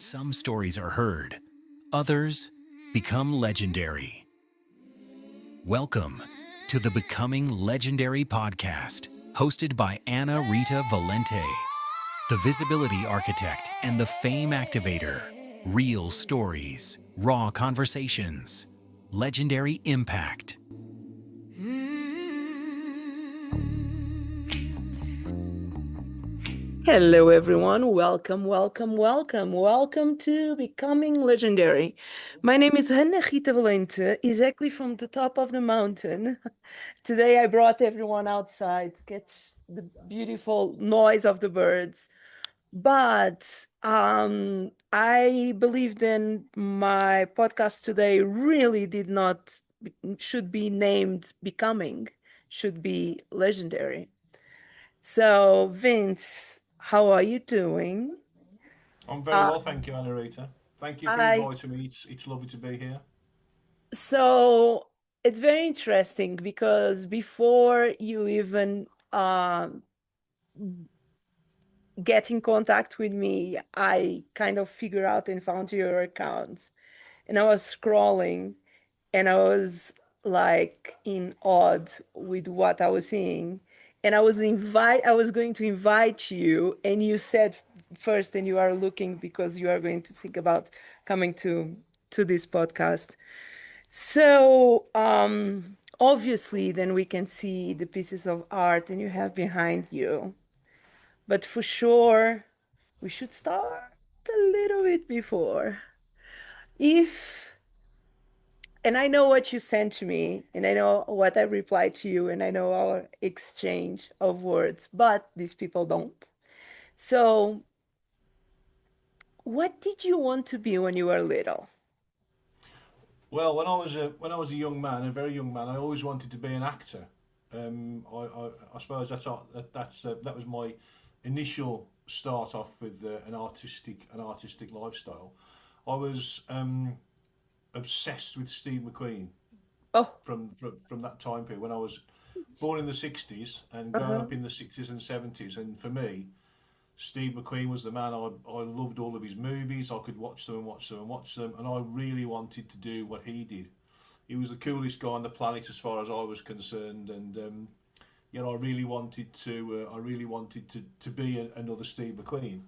some stories are heard, others become legendary. Welcome to the Becoming Legendary podcast, hosted by Rita Valente, the visibility architect and the fame activator. Real stories, raw conversations, legendary impact. Hello, everyone. Welcome to Becoming Legendary. My name is Rita Valente, exactly from the top of the mountain. Today, I brought everyone outside to catch the beautiful noise of the birds. But I believe then my podcast today really should be named Becoming, should be legendary. So, Vince, how are you doing? I'm very Uh, well, thank you, Rita. Thank you for I inviting me. It's lovely to be here. so it's very interesting because before you even get in contact with me, I kind of figured out and found your accounts, and I was scrolling, and I was like in awe with what I was seeing, and I was going to invite you, and you said first, and you are looking because you are going to think about coming to this podcast. So obviously then we can see the pieces of art and you have behind you, but for sure we should start a little bit before. If And I know what you sent to me, and I know what I replied to you, and I know our exchange of words, but these people don't. So, what did you want to be when you were little? Well, when I was a young man, a very young man, I always wanted to be an actor. I suppose that was my initial start off with an artistic lifestyle. I was obsessed with Steve McQueen Oh, from that time period when I was born in the 60s and growing uh-huh. up in the 60s and 70s. And for me, Steve McQueen was the man. I loved all of his movies. I could watch them and watch them and watch them, and I really wanted to do what he did. He was the coolest guy on the planet as far as I was concerned, and I really wanted to be another Steve McQueen.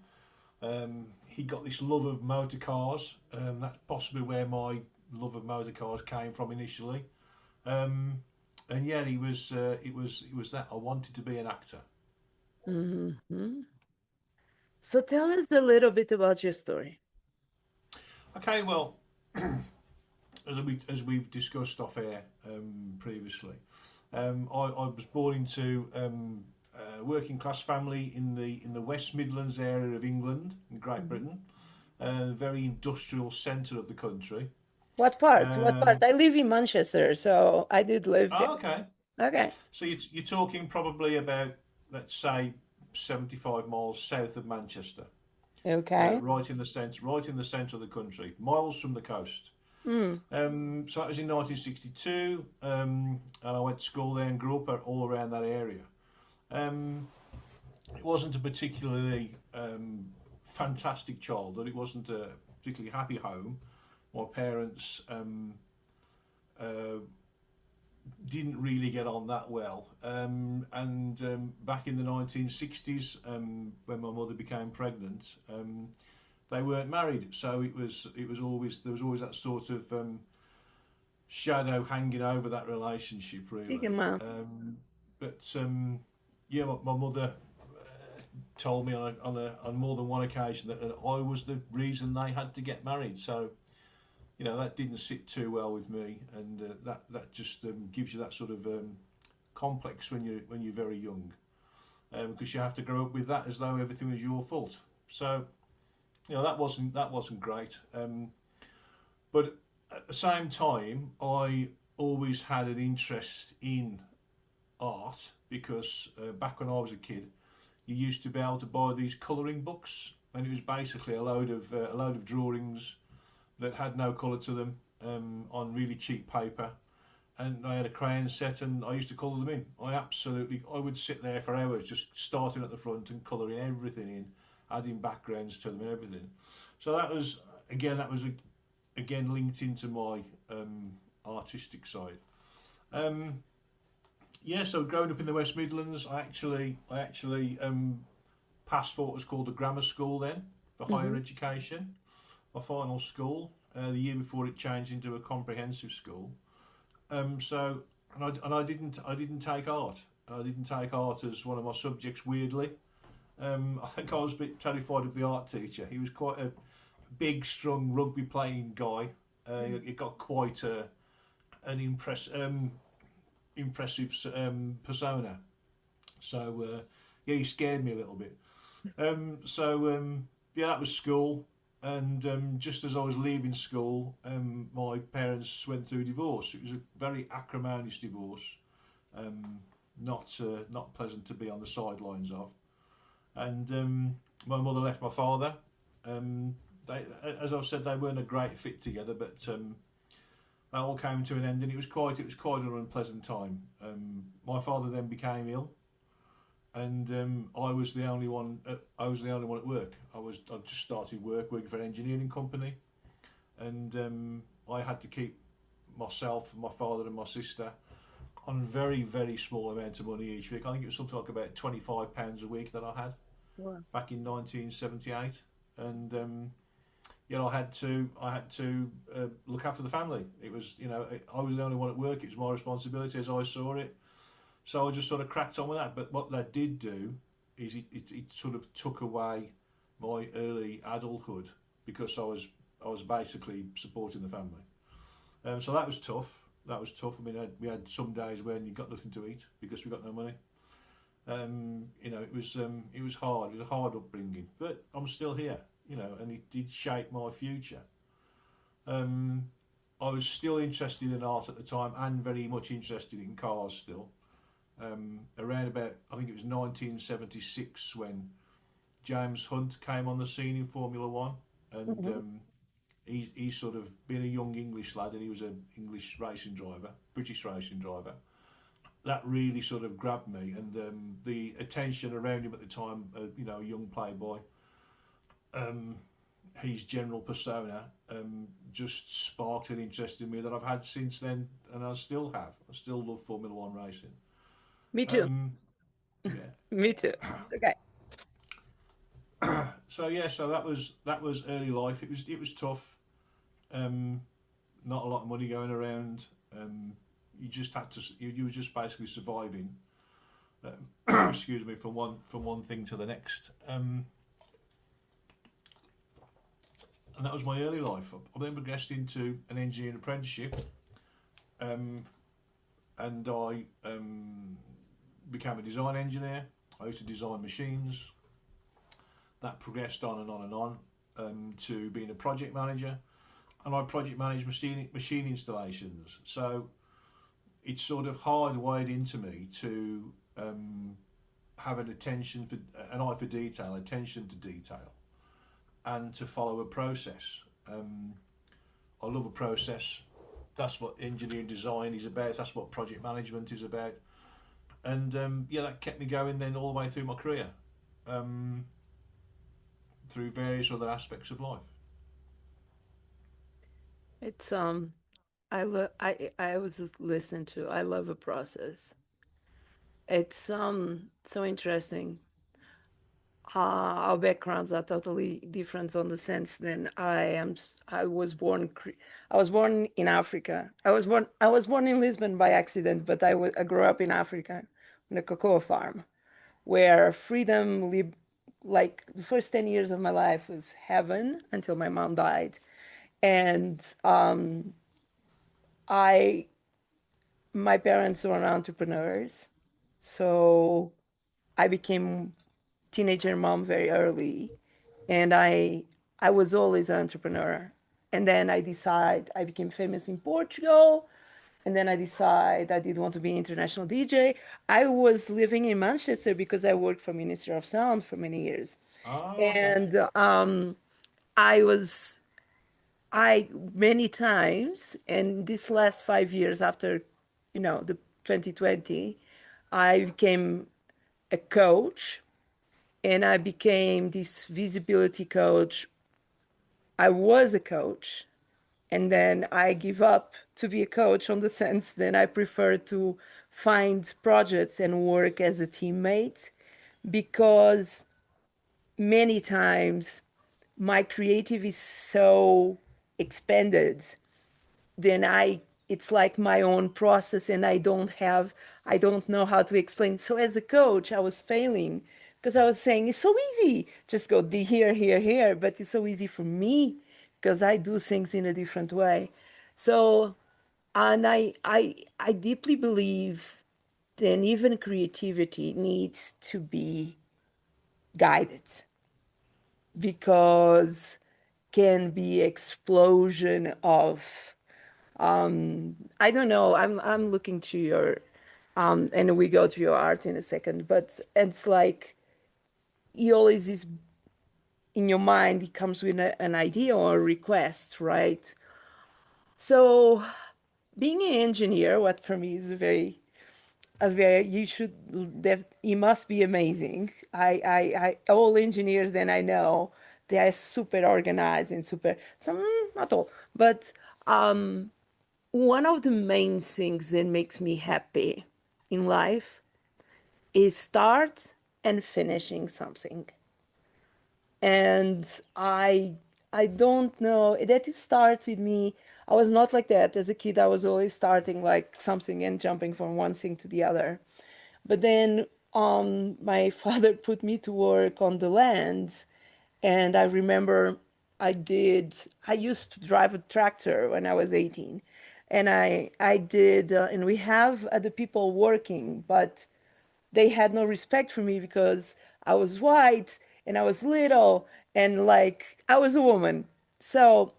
He got this love of motor cars. That's possibly where my love of motor cars came from initially. Um, and yeah, it was that I wanted to be an actor. Hmm. So tell us a little bit about your story. Okay, well, as we've discussed off air previously, I was born into a working class family in the West Midlands area of England, in Great Mhm. Britain, a very industrial centre of the country. What part? What part? Um, I live in Manchester, so I did live there. okay, Okay. so you're talking probably about, let's say, 75 miles south of Manchester, Okay. right in the centre of the country, miles from the coast. Mm. So that was in 1962, and I went to school there and grew up all around that area. Um, it wasn't a particularly fantastic childhood. It wasn't a particularly happy home. My parents uh, didn't really get on that well. And back in the 1960s, when my mother became pregnant, they weren't married. So there was always that sort of shadow hanging over that relationship, really. Sigma. But yeah, my mother told me on more than one occasion that I was the reason they had to get married. So that didn't sit too well with me, and that just gives you that sort of complex when you're very young, because you have to grow up with that as though everything was your fault. So that wasn't great. But at the same time, I always had an interest in art because back when I was a kid, you used to be able to buy these colouring books, and it was basically a load of drawings that had no colour to them, on really cheap paper. And I had a crayon set, and I used to colour them in. I would sit there for hours just starting at the front and colouring everything in, adding backgrounds to them and everything. So that was again linked into my artistic side. Um, yeah, so growing up in the West Midlands, I actually passed for what was called the grammar school then for higher Hmm. education. My final school, the year before it changed into a comprehensive school. So and I didn't take art. I didn't take art as one of my subjects. Weirdly, I think I was a bit terrified of the art teacher. He was quite a big, strong rugby playing guy. He got quite an impressive persona. So yeah, he scared me a little bit. Yeah, that was school. And just as I was leaving school, my parents went through divorce. It was a very acrimonious divorce, um, not pleasant to be on the sidelines of. And my mother left my father. Um, as I've said, they weren't a great fit together, but that all came to an end, and it was quite an unpleasant time. My father then became ill, and I was the only one at work. I just started working for an engineering company, and I had to keep myself, my father, and my sister on a very very small amount of money each week. I think it was something like about £25 a week that I had Wow. back in 1978, and I had to look after the family. It was I was the only one at work. It was my responsibility as I saw it. So I just sort of cracked on with that. But what that did do is it sort of took away my early adulthood because I was basically supporting the family. So that was tough. That was tough. I mean, we had some days when you got nothing to eat because we got no money. It was hard. It was a hard upbringing, but I'm still here. And it did shape my future. Um, I was still interested in art at the time and very much interested in cars still. Around about, I think it was 1976 when James Hunt came on the scene in Formula One, and Hmm. he's sort of been a young English lad, and he was an English racing driver, British racing driver. That really sort of grabbed me, and the attention around him at the time, a young playboy, um, his general persona just sparked an interest in me that I've had since then, and I still have. I still love Formula One racing. Me too. Um, yeah. Me too. Okay. So yeah, so that was early life. It was tough. Um, Not a lot of money going around. Um, you just had to. You were just basically surviving. Excuse me, from one thing to the next. And that was my early life. I then progressed into an engineering apprenticeship, um, and I became a design engineer. I used to design machines. That progressed on and on and on to being a project manager, and I project manage machine installations. So it's sort of hardwired into me to have an eye for detail, attention to detail, and to follow a process. Um, I love a process. That's what engineering design is about. That's what project management is about. And yeah, that kept me going then all the way through my career, um, through various other aspects of life. It's I was just listening to. I love a process. It's so interesting. Our backgrounds are totally different on the sense than I am. I was born in Africa. I was born in Lisbon by accident, but I grew up in Africa on a cocoa farm where freedom lived like the first 10 years of my life was heaven until my mom died. And I my parents were entrepreneurs, so I became teenager mom very early, and I was always an entrepreneur. And then I became famous in Portugal, and then I decided I did want to be an international DJ. I was living in Manchester because I worked for Ministry of Sound for many years, Oh, okay. and I was I many times, and this last 5 years after, the 2020, I became a coach, and I became this visibility coach I was a coach, and then I give up to be a coach on the sense then I prefer to find projects and work as a teammate because many times my creative is so expanded then it's like my own process and I don't know how to explain. So as a coach I was failing because I was saying it's so easy, just go here, here, here, but it's so easy for me because I do things in a different way. So and I deeply believe that even creativity needs to be guided because can be explosion of I don't know. I'm looking to your and we go to your art in a second, but it's like you always is in your mind it comes with an idea or a request, right? So being an engineer, what for me is a very you should you must be amazing. I all engineers that I know they are super organized and super some not all, but one of the main things that makes me happy in life is start and finishing something. And I don't know that it starts with me. I was not like that as a kid. I was always starting like something and jumping from one thing to the other. But then my father put me to work on the land, and I remember I used to drive a tractor when I was 18. And I did, and we have other people working, but they had no respect for me because I was white and I was little and like I was a woman. So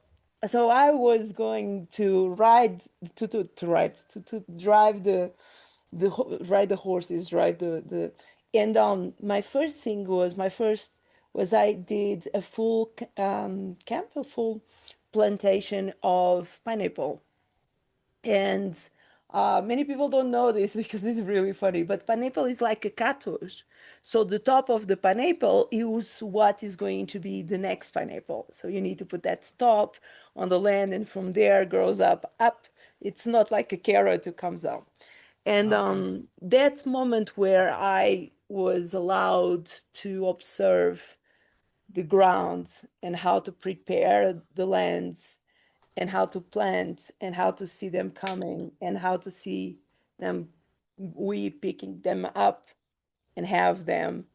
so I was going to ride to ride to drive ride the horses, ride the and my first thing was my first was I did a full camp, a full plantation of pineapple. And many people don't know this because it's really funny, but pineapple is like a cactus. So the top of the pineapple is what is going to be the next pineapple. So you need to put that top on the land, and from there grows up. It's not like a carrot who comes down. And Okay. that moment where I was allowed to observe the ground and how to prepare the lands and how to plant and how to see them coming and how to see them we picking them up and have them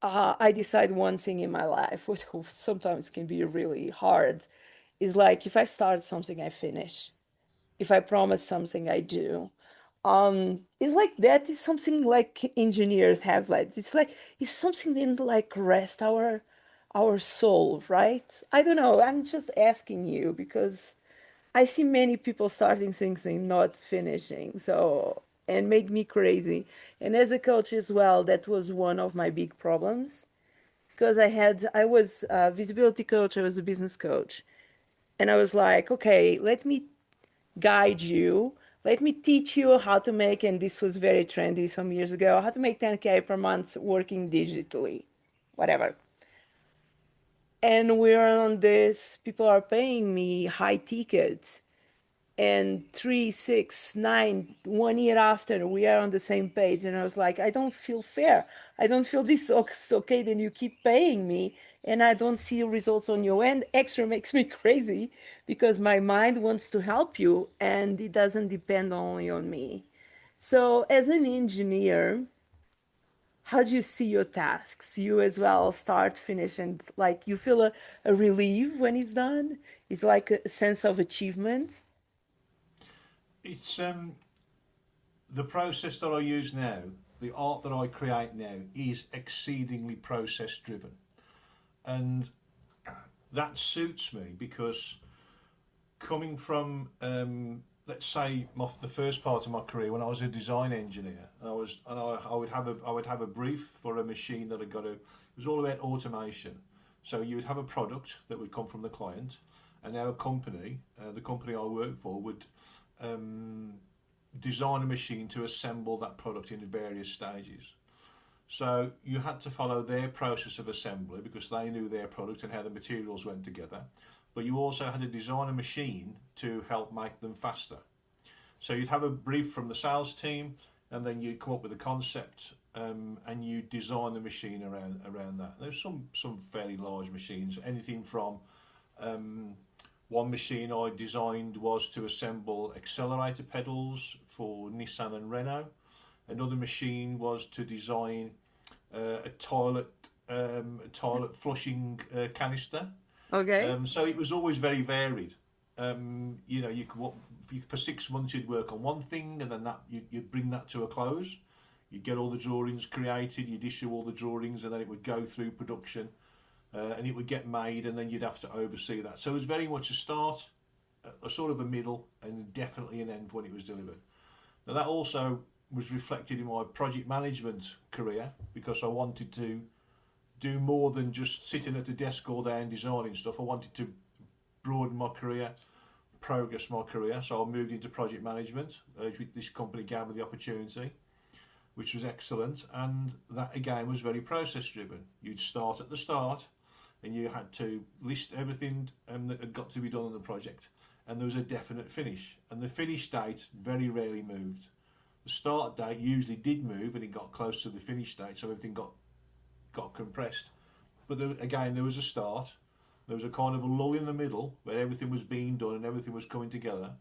I decide one thing in my life which sometimes can be really hard is like if I start something I finish, if I promise something I do. It's like that is something like engineers have, like it's something that like rest our soul, right? I don't know, I'm just asking you because I see many people starting things and not finishing, so and make me crazy. And as a coach as well, that was one of my big problems because I was a visibility coach, I was a business coach, and I was like, okay, let me guide you. Let me teach you how to make, and this was very trendy some years ago, how to make 10K per month working digitally, whatever. And we're on this, people are paying me high tickets and 3, 6, 9, 1 year after we are on the same page, and I was like, I don't feel fair, I don't feel this okay, then you keep paying me and I don't see results on your end. Extra makes me crazy because my mind wants to help you and it doesn't depend only on me. So as an engineer, how do you see your tasks? You as well start, finish, and like you feel a relief when it's done? It's like a sense of achievement. It's the process that I use now, the art that I create now is exceedingly process driven. And that suits me because coming from let's say the first part of my career when I was a design engineer, I would have a brief for a machine that I got to. It was all about automation. So you would have a product that would come from the client, and our company, the company I work for, would um, design a machine to assemble that product in various stages. So you had to follow their process of assembly because they knew their product and how the materials went together. but you also had to design a machine to help make them faster. So you'd have a brief from the sales team, and then you'd come up with a concept, and you design the machine around that. There's some fairly large machines, anything from one machine I designed was to assemble accelerator pedals for Nissan and Renault. Another machine was to design a toilet flushing canister. Okay. So it was always very varied. You know, you could for 6 months you'd work on one thing, and then you'd bring that to a close. You'd get all the drawings created, you'd issue all the drawings, and then it would go through production, and it would get made, and then you'd have to oversee that. So it was very much a start, a sort of a middle, and definitely an end when it was delivered. Now that also was reflected in my project management career, because I wanted to do more than just sitting at a desk all day and designing stuff. I wanted to broaden my career, progress my career. So I moved into project management. This company gave me the opportunity, which was excellent. And that again was very process driven. You'd start at the start, and you had to list everything that had got to be done on the project. And there was a definite finish. And the finish date very rarely moved. The start date usually did move, and it got close to the finish date, so everything got compressed. But again, there was a start. There was a kind of a lull in the middle where everything was being done and everything was coming together,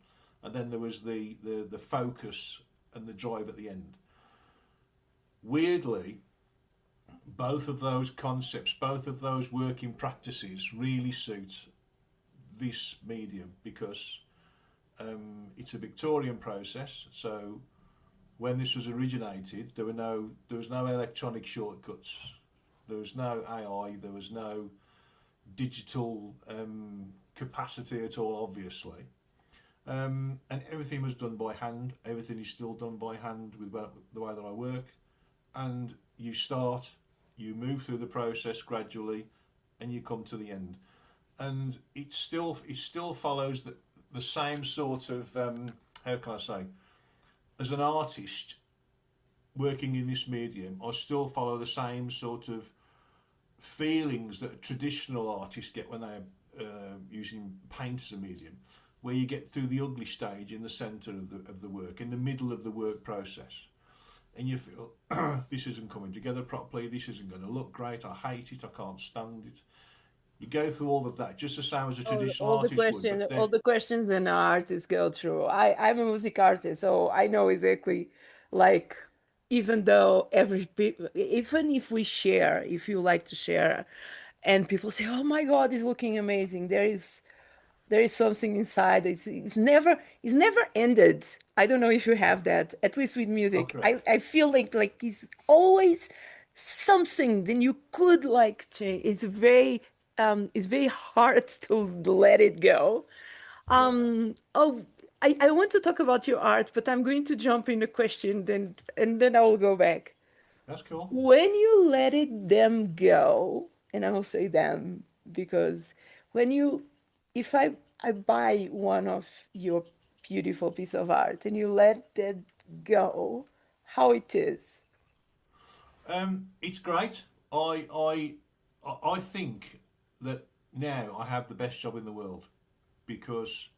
and then there was the focus and the drive at the end. Weirdly, both of those concepts, both of those working practices really suit this medium, because it's a Victorian process. So when this was originated, there was no electronic shortcuts, there was no AI, there was no digital capacity at all, obviously, and everything was done by hand. Everything is still done by hand with the way that I work. And you start, you move through the process gradually, and you come to the end. And it still follows the same sort of how can I say? As an artist working in this medium, I still follow the same sort of feelings that traditional artists get when they're using paint as a medium, where you get through the ugly stage in the centre of the work, in the middle of the work process, and you feel this isn't coming together properly, this isn't going to look great, I hate it, I can't stand it. You go through all of that just the same as a traditional artist would, but All then the questions an artists go through. I'm a music artist, so I know exactly, like, even though even if we share, if you like to share, and people say, "Oh my God, it's looking amazing," there is something inside. It's never ended. I don't know if you have that. At least with oh, music, correct. I feel like it's always something. Then you could like change. It's very hard to let it go. Yeah, Oh, I want to talk about your art, but I'm going to jump in a question, and then I will go back. that's cool. When you let it them go, and I will say them because when you, if I buy one of your beautiful piece of art and you let that go, how it is? It's great. I think that now I have the best job in the world, because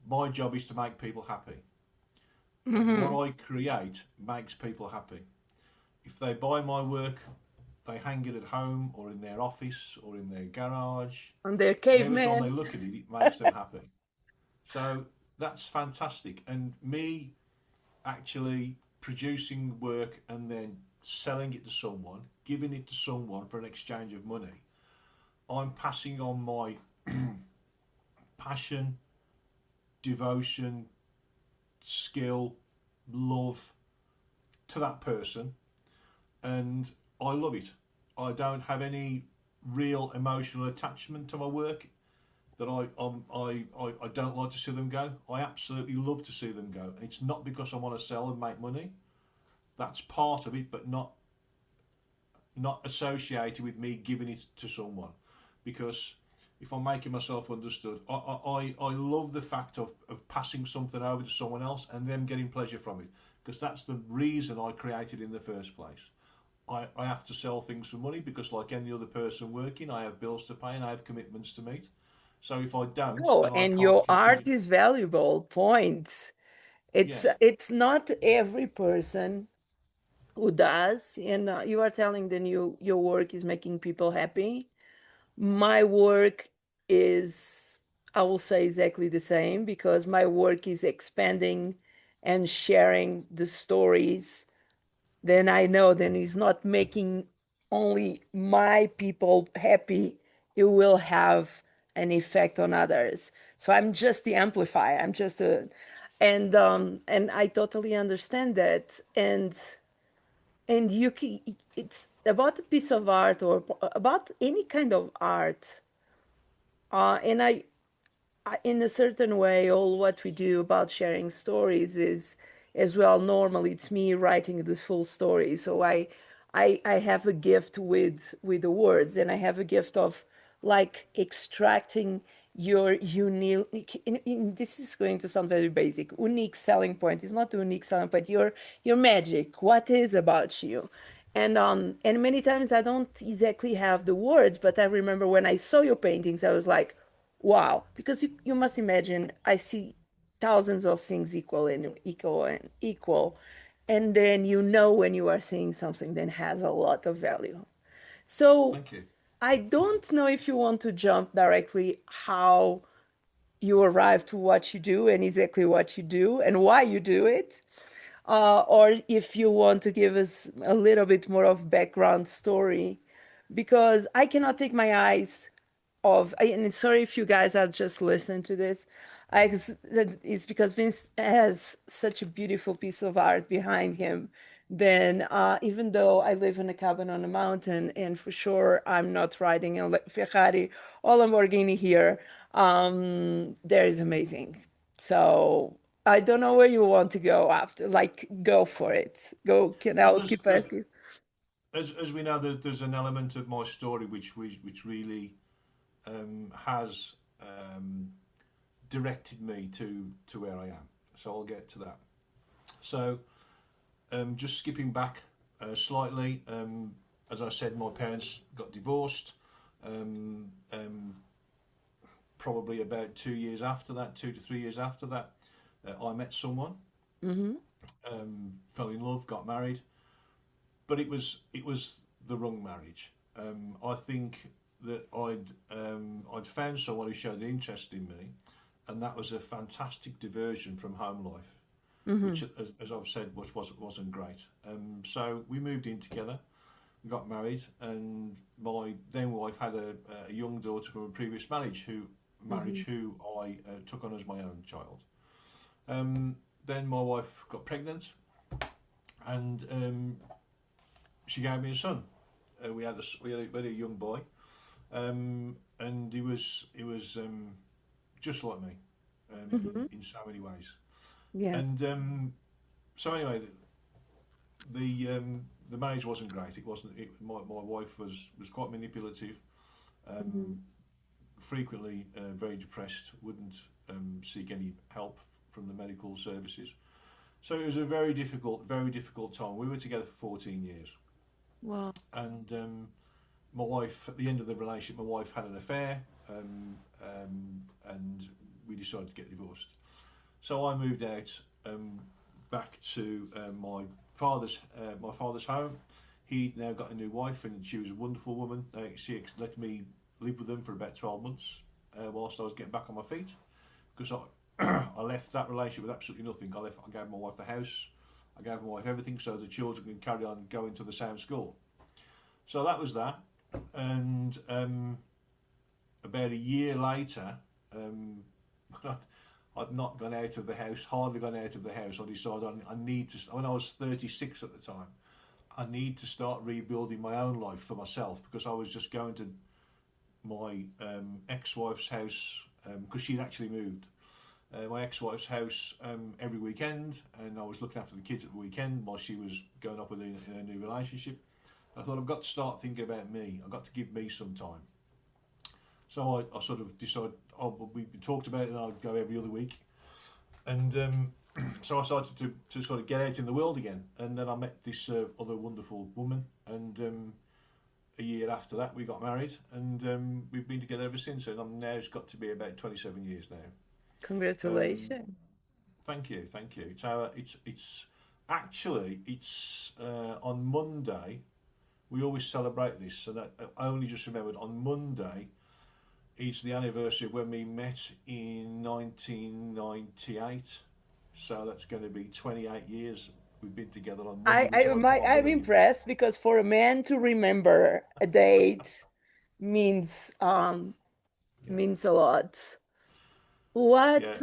my job is to make people happy, and what Hmm. I create makes people happy. If they buy my work, they hang it at home or in their office or in their garage, On their and every time they caveman. look at it, it makes them happy. So that's fantastic. And me actually producing work and then selling it to someone, giving it to someone for an exchange of money, I'm passing on my passion, devotion, skill, love to that person, and I love it. I don't have any real emotional attachment to my work. That I don't like to see them go. I absolutely love to see them go, and it's not because I want to sell and make money. That's part of it, but not associated with me giving it to someone, because if I'm making myself understood, I love the fact of passing something over to someone else and them getting pleasure from it, because that's the reason I created in the first place. I have to sell things for money because, like any other person working, I have bills to pay and I have commitments to meet. So if I don't, Oh, then I and can't your continue. art is valuable. Points. Yeah, It's not every person who does, and you are telling that your work is making people happy. My work is, I will say, exactly the same, because my work is expanding and sharing the stories. Then I know then it's not making only my people happy, it will have an effect on others. So I'm just the amplifier. I'm just a, and I totally understand that. And you can, it's about a piece of art or about any kind of art. And in a certain way, all what we do about sharing stories is as well. Normally, it's me writing the full story. So I have a gift with the words, and I have a gift of like extracting your unique. This is going to sound very basic. Unique selling point is not the unique selling point. Your magic. What is about you? And many times I don't exactly have the words, but I remember when I saw your paintings, I was like, wow, because you must imagine, I see thousands of things equal and equal and equal. And then when you are seeing something that has a lot of value. So thank you. I don't know if you want to jump directly how you arrive to what you do and exactly what you do and why you do it. Or if you want to give us a little bit more of background story, because I cannot take my eyes and sorry if you guys are just listening to this. It's because Vince has such a beautiful piece of art behind him. Then, even though I live in a cabin on a mountain, and for sure I'm not riding a Ferrari or Lamborghini here, there is amazing. So I don't know where you want to go after. Like, go for it. Go. Can Well, I'll keep there's asking. as we know, there's an element of my story which really has directed me to where I am. So I'll get to that. So just skipping back slightly, as I said, my parents got divorced. Um, um, Probably about 2 years after that, 2 to 3 years after that, I met someone, Mm-hmm. fell in love, got married, but it was the wrong marriage. I think that I'd found someone who showed an interest in me, and that was a fantastic diversion from home life, Mm-hmm. which, as I've said, wasn't great. So we moved in together, got married, and my then wife had a young daughter from a previous Mm-hmm. marriage who I took on as my own child. Um, then my wife got pregnant, and she gave me a son. We had a young boy, and he was just like me, Mm-hmm. in so many ways. Yeah. And so anyway, the marriage wasn't great. It wasn't. My wife was quite manipulative, Mm-hmm. um, frequently very depressed. Wouldn't seek any help from the medical services. So it was a very difficult time. We were together for 14 years, Wow. and my wife, at the end of the relationship, my wife had an affair, and we decided to get divorced. So I moved out, back to my father's home. He'd now got a new wife, and she was a wonderful woman. She let me live with them for about 12 months, whilst I was getting back on my feet, because I left that relationship with absolutely nothing. I gave my wife the house, I gave my wife everything, so the children can carry on going to the same school. So that was that. And about a year later, um, I'd not gone out of the house, hardly gone out of the house. I decided I need to. When I was 36 at the time, I need to start rebuilding my own life for myself, because I was just going to my ex-wife's house, because she'd actually moved. My ex-wife's house every weekend, and I was looking after the kids at the weekend while she was going up with in a new relationship. I thought, I've got to start thinking about me. I've got to give me some time. So I sort of decided, we talked about it, and I'd go every other week. And so I started to sort of get out in the world again. And then I met this other wonderful woman, and a year after that, we got married, and we've been together ever since. And I'm now it's got to be about 27 years now. Um, Congratulations. Thank you, thank you. It's actually it's on Monday. We always celebrate this, and I only just remembered on Monday is the anniversary of when we met in 1998. So that's going to be 28 years we've been together on Monday, which I can't I'm believe. impressed because for a man to remember a date means Yeah, means a lot. yeah, What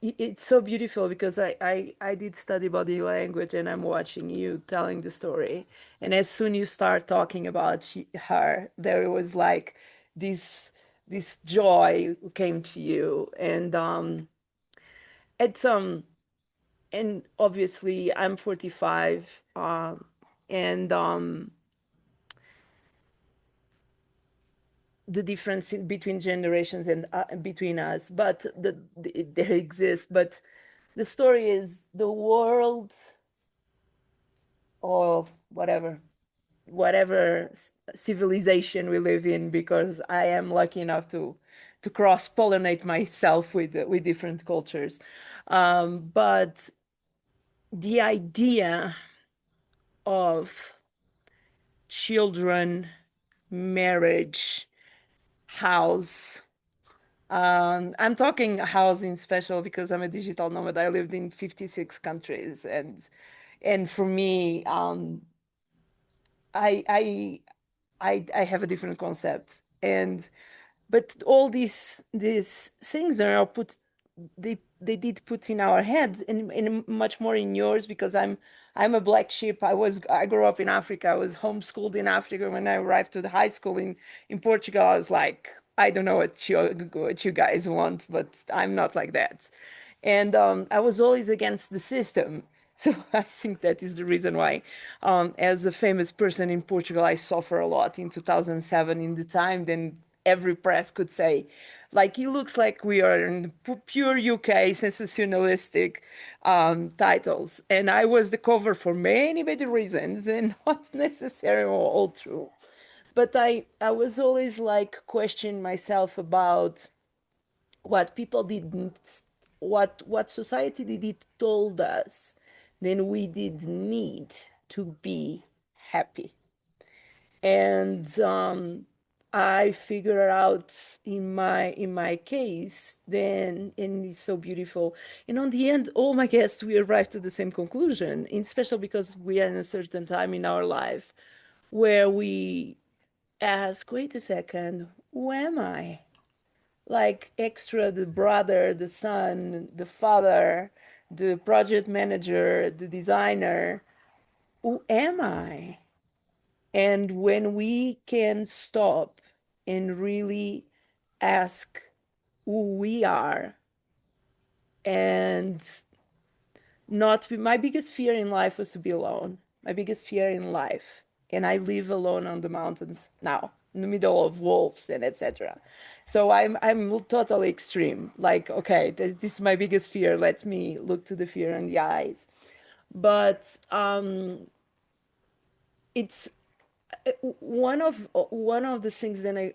it's so beautiful because I did study body language and I'm watching you telling the story. And as soon you start talking about her, there was like this this joy came to you. It's and obviously I'm 45 and the difference between generations and between us, but there exists. But the story is the world of whatever civilization we live in, because I am lucky enough to cross pollinate myself with different cultures. But the idea of children, marriage, house. I'm talking housing special because I'm a digital nomad. I lived in 56 countries, and for me, I I I have a different concept. And but all these things that are put they did put in our heads and much more in yours, because I'm a black sheep. I grew up in Africa. I was homeschooled in Africa. When I arrived to the high school in Portugal, I was like, I don't know what you guys want, but I'm not like that. And I was always against the system. So I think that is the reason why, as a famous person in Portugal, I suffer a lot in 2007, in the time then every press could say, like, it looks like we are in pure UK sensationalistic titles. And I was the cover for many, many reasons and not necessarily all true. But I was always like questioning myself about what people didn't, what society did it told us, then we did need to be happy. And I figure out in my case then, and it's so beautiful. And on the end, all my guests, we arrived to the same conclusion, and especially because we are in a certain time in our life where we ask, wait a second, who am I? Like extra, the brother, the son, the father, the project manager, the designer. Who am I? And when we can stop and really ask who we are, and not be, my biggest fear in life was to be alone. My biggest fear in life. And I live alone on the mountains now, in the middle of wolves and etc. So I'm totally extreme. Like, okay, this is my biggest fear. Let me look to the fear in the eyes. But it's one of the things that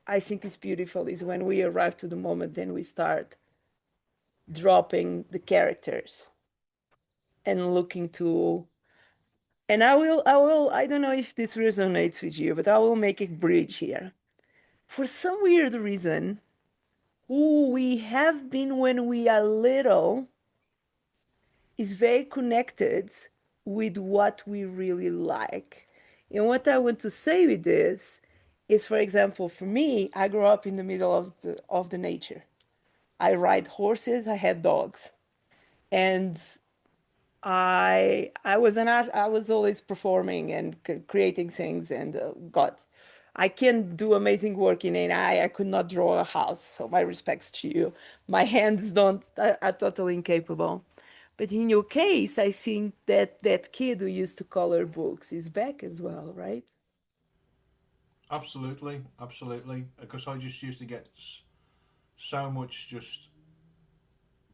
I think is beautiful is when we arrive to the moment, then we start dropping the characters and looking to. And I don't know if this resonates with you, but I will make a bridge here. For some weird reason, who we have been when we are little is very connected with what we really like. And what I want to say with this is, for example, for me, I grew up in the middle of the nature. I ride horses, I had dogs. And I was an art. I was always performing and creating things. And God, I can do amazing work in AI. I could not draw a house. So my respects to you. My hands don't are totally incapable. But in your case, I think that that kid who used to color books is back as well, right? absolutely, absolutely. Because I just used to get so much just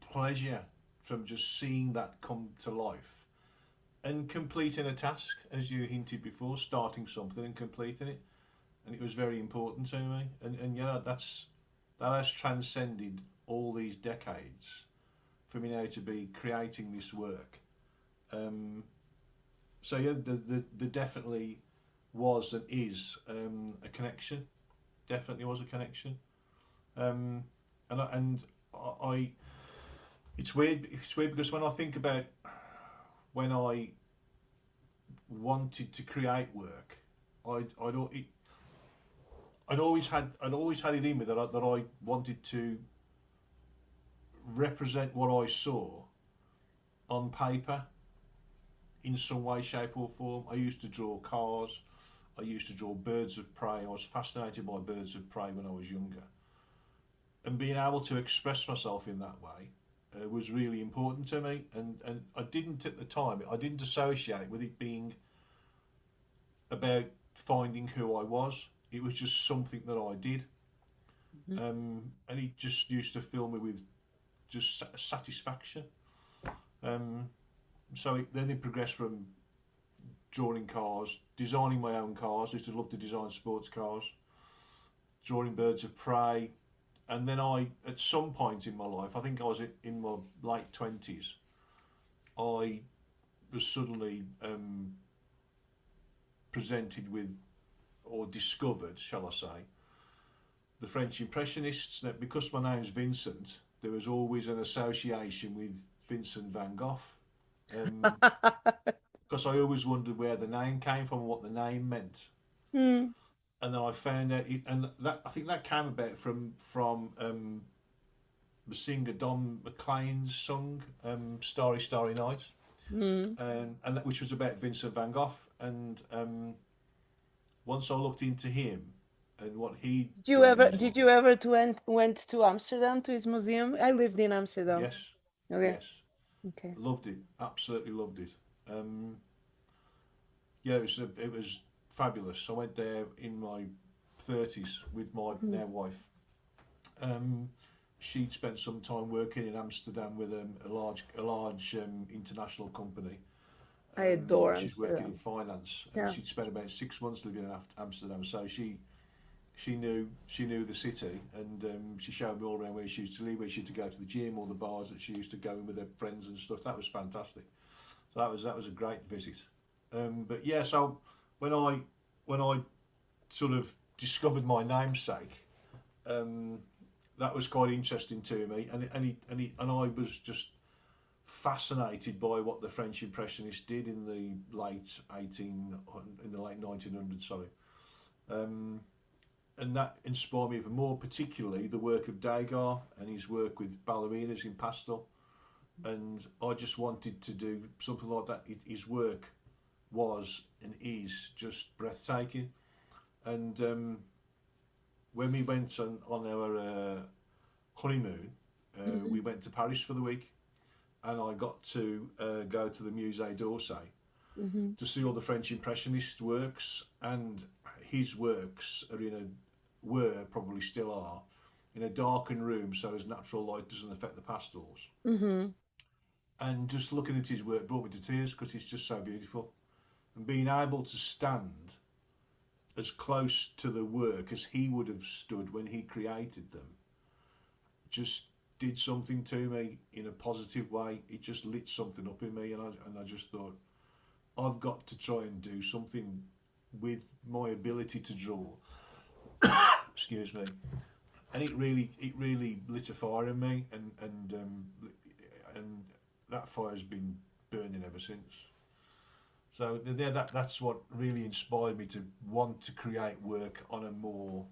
pleasure from just seeing that come to life. and completing a task, as you hinted before, starting something and completing it, and it was very important to me. And that has transcended all these decades for me now to be creating this work. Um, so yeah, the definitely was and is a connection. Definitely was a connection. Um, and I it's weird. It's weird because when I think about when I wanted to create work, I'd always had it in me that I wanted to represent what I saw on paper in some way, shape, or form. I used to draw cars. I used to draw birds of prey. I was fascinated by birds of prey when I was younger, and being able to express myself in that way was really important to me. And I didn't at the time. I didn't associate with it being about finding who I was. It was just something that I did, Mhm. and it just used to fill me with just satisfaction. Um, then it progressed from drawing cars, designing my own cars. I used to love to design sports cars, drawing birds of prey, and then at some point in my life, I think I was in my late 20s, I was suddenly presented with, or discovered, shall I say, the French Impressionists. Now, because my name's Vincent, there was always an association with Vincent van Gogh. Um, because I always wondered where the name came from, what the name meant, Hmm. and then I found out, and that I think that came about from the singer Don McLean's song "Starry Starry Night," Hmm. which was about Vincent van Gogh. And once I looked into him and what he'd done in his Did life, you ever went to Amsterdam to his museum? I lived in Amsterdam. yes, Okay. yes, Okay. loved it, absolutely loved it. Um, yeah, it was fabulous. I went there in my 30s with my Mhm. now wife. Um, she'd spent some time working in Amsterdam with a large international company. I adore She's working in Amsterdam. finance, and Yeah. she'd spent about 6 months living in Amsterdam. So she knew the city, and she showed me all around where she used to live, where she used to go to the gym, all the bars that she used to go in with her friends and stuff. That was fantastic. So that was a great visit. But yeah, so when I when I sort of discovered my namesake, um, that was quite interesting to me, and I was just fascinated by what the French Impressionists did in the late 1900s. Sorry, um, and that inspired me even more, particularly the work of Degas and his work with ballerinas in pastel. And I just wanted to do something like that. His work was and is just breathtaking. And when we went on our honeymoon, we Mhm. went to Paris for the week, and I got to go to the Musée d'Orsay Mhm. to see all the French Impressionist works, and his works were probably still are in a darkened room, so as natural light doesn't affect the pastels. Mhm. And just looking at his work brought me to tears because it's just so beautiful. And being able to stand as close to the work as he would have stood when he created them just did something to me in a positive way. It just lit something up in me, and I just thought I've got to try and do something with my ability to draw. Excuse me. And it really lit a fire in me, and that fire's been burning ever since. So yeah, that's what really inspired me to want to create work on a more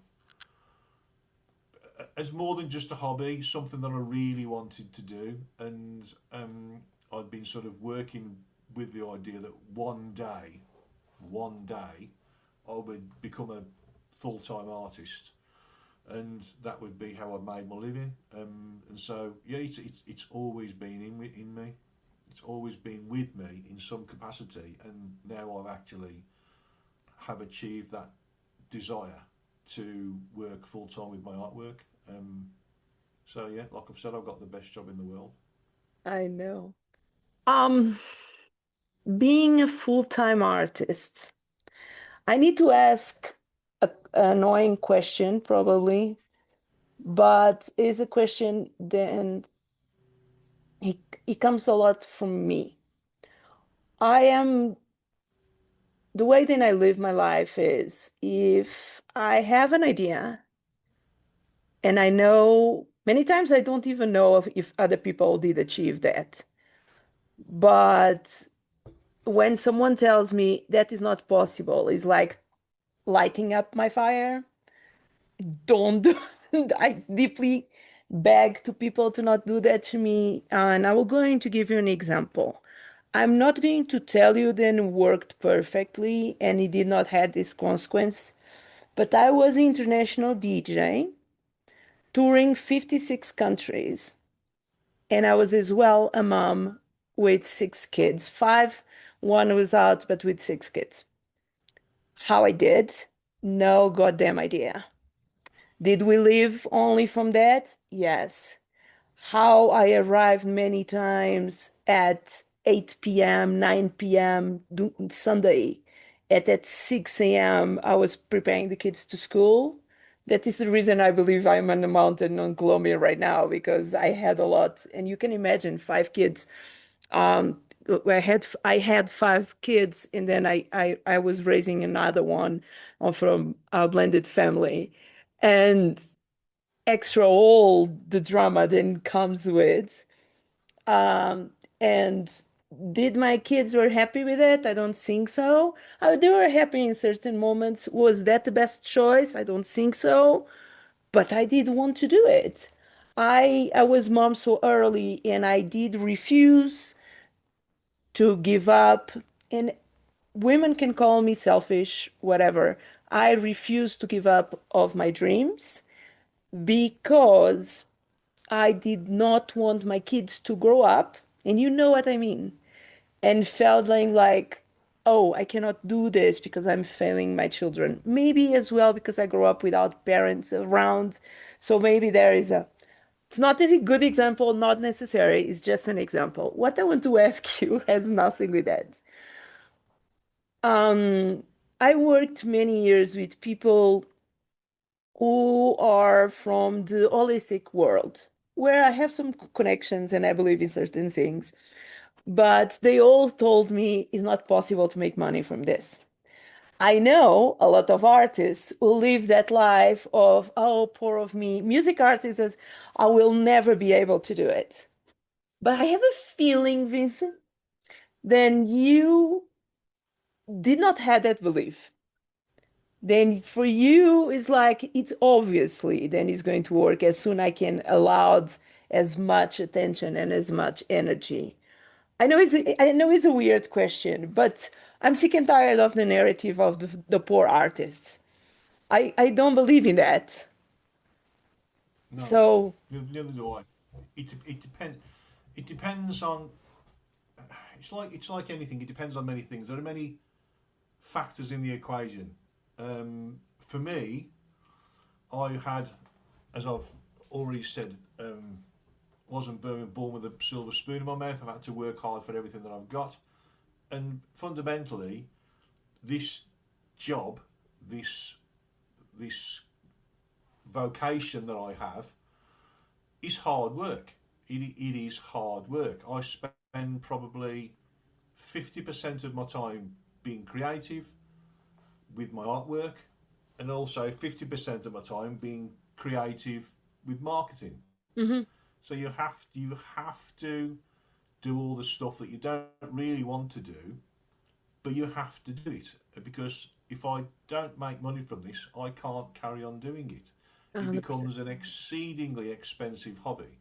as more than just a hobby, something that I really wanted to do. And I'd been sort of working with the idea that one day, I would become a full-time artist, and that would be how I made my living. And so, yeah, it's always been in me. It's always been with me in some capacity, and now I've actually have achieved that desire to work full time with my artwork. So yeah, like I've said, I've got the best job in the world. I know. Um, being a full-time artist, I need to ask an annoying question, probably, but it's a question then it comes a lot from me. I am the way that I live my life is if I have an idea and I know many times I don't even know if other people did achieve that. But when someone tells me that is not possible, it's like lighting up my fire. Don't do I deeply beg to people to not do that to me. And I will going to give you an example. I'm not going to tell you that it worked perfectly and it did not have this consequence, but I was an international DJ touring 56 countries. And I was as well a mom with 6 kids. Five, one was out, but with 6 kids. How I did? No goddamn idea. Did we live only from that? Yes. How I arrived many times at 8 p.m., 9 p.m. Sunday. At 6 a.m., I was preparing the kids to school. That is the reason I believe I'm on the mountain on Colombia right now because I had a lot. And you can imagine 5 kids. Um, I had 5 kids, and then I was raising another one from a blended family. And extra all the drama then comes with. Um, and did my kids were happy with it? I don't think so. They were happy in certain moments. Was that the best choice? I don't think so. But I did want to do it. I was mom so early, and I did refuse to give up. And women can call me selfish, whatever. I refuse to give up of my dreams because I did not want my kids to grow up, and you know what I mean, and feeling like, oh, I cannot do this because I'm failing my children. Maybe as well because I grew up without parents around. So maybe it's not a good example, not necessary. It's just an example. What I want to ask you has nothing with that. Um, I worked many years with people who are from the holistic world, where I have some connections and I believe in certain things. But they all told me it's not possible to make money from this. I know a lot of artists who live that life of, oh, poor of me. Music artists says, I will never be able to do it. But I have a feeling, Vincent, then you did not have that belief. Then for you, it's like it's obviously then it's going to work as soon I can allow as much attention and as much energy. I know it's a weird question, but I'm sick and tired of the narrative of the poor artists. I don't believe in that. No, So, neither do I. It depends. It depends on. It's like anything. It depends on many things. There are many factors in the equation. For me, I had, as I've already said, wasn't born with a silver spoon in my mouth. I've had to work hard for everything that I've got, and fundamentally, this job, this this vocation that I have, is hard work. It is hard work. I spend probably 50% of my time being creative with my artwork, and also 50% of my time being creative with marketing. mhm, So you have to do all the stuff that you don't really want to do, but you have to do it because if I don't make money from this, I can't carry on doing it. It 100%. becomes an exceedingly expensive hobby.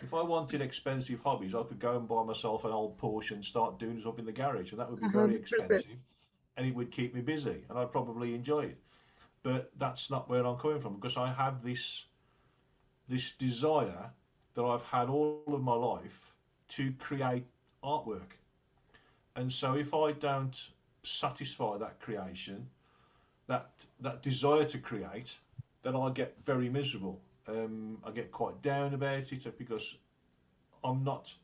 If I wanted expensive hobbies, I could go and buy myself an old Porsche and start doing it up in the garage, and that would be very 100%. expensive, and it would keep me busy, and I'd probably enjoy it. But that's not where I'm coming from because I have this desire that I've had all of my life to create artwork. And so if I don't satisfy that creation, that desire to create, then I get very miserable. I get quite down about it because I'm not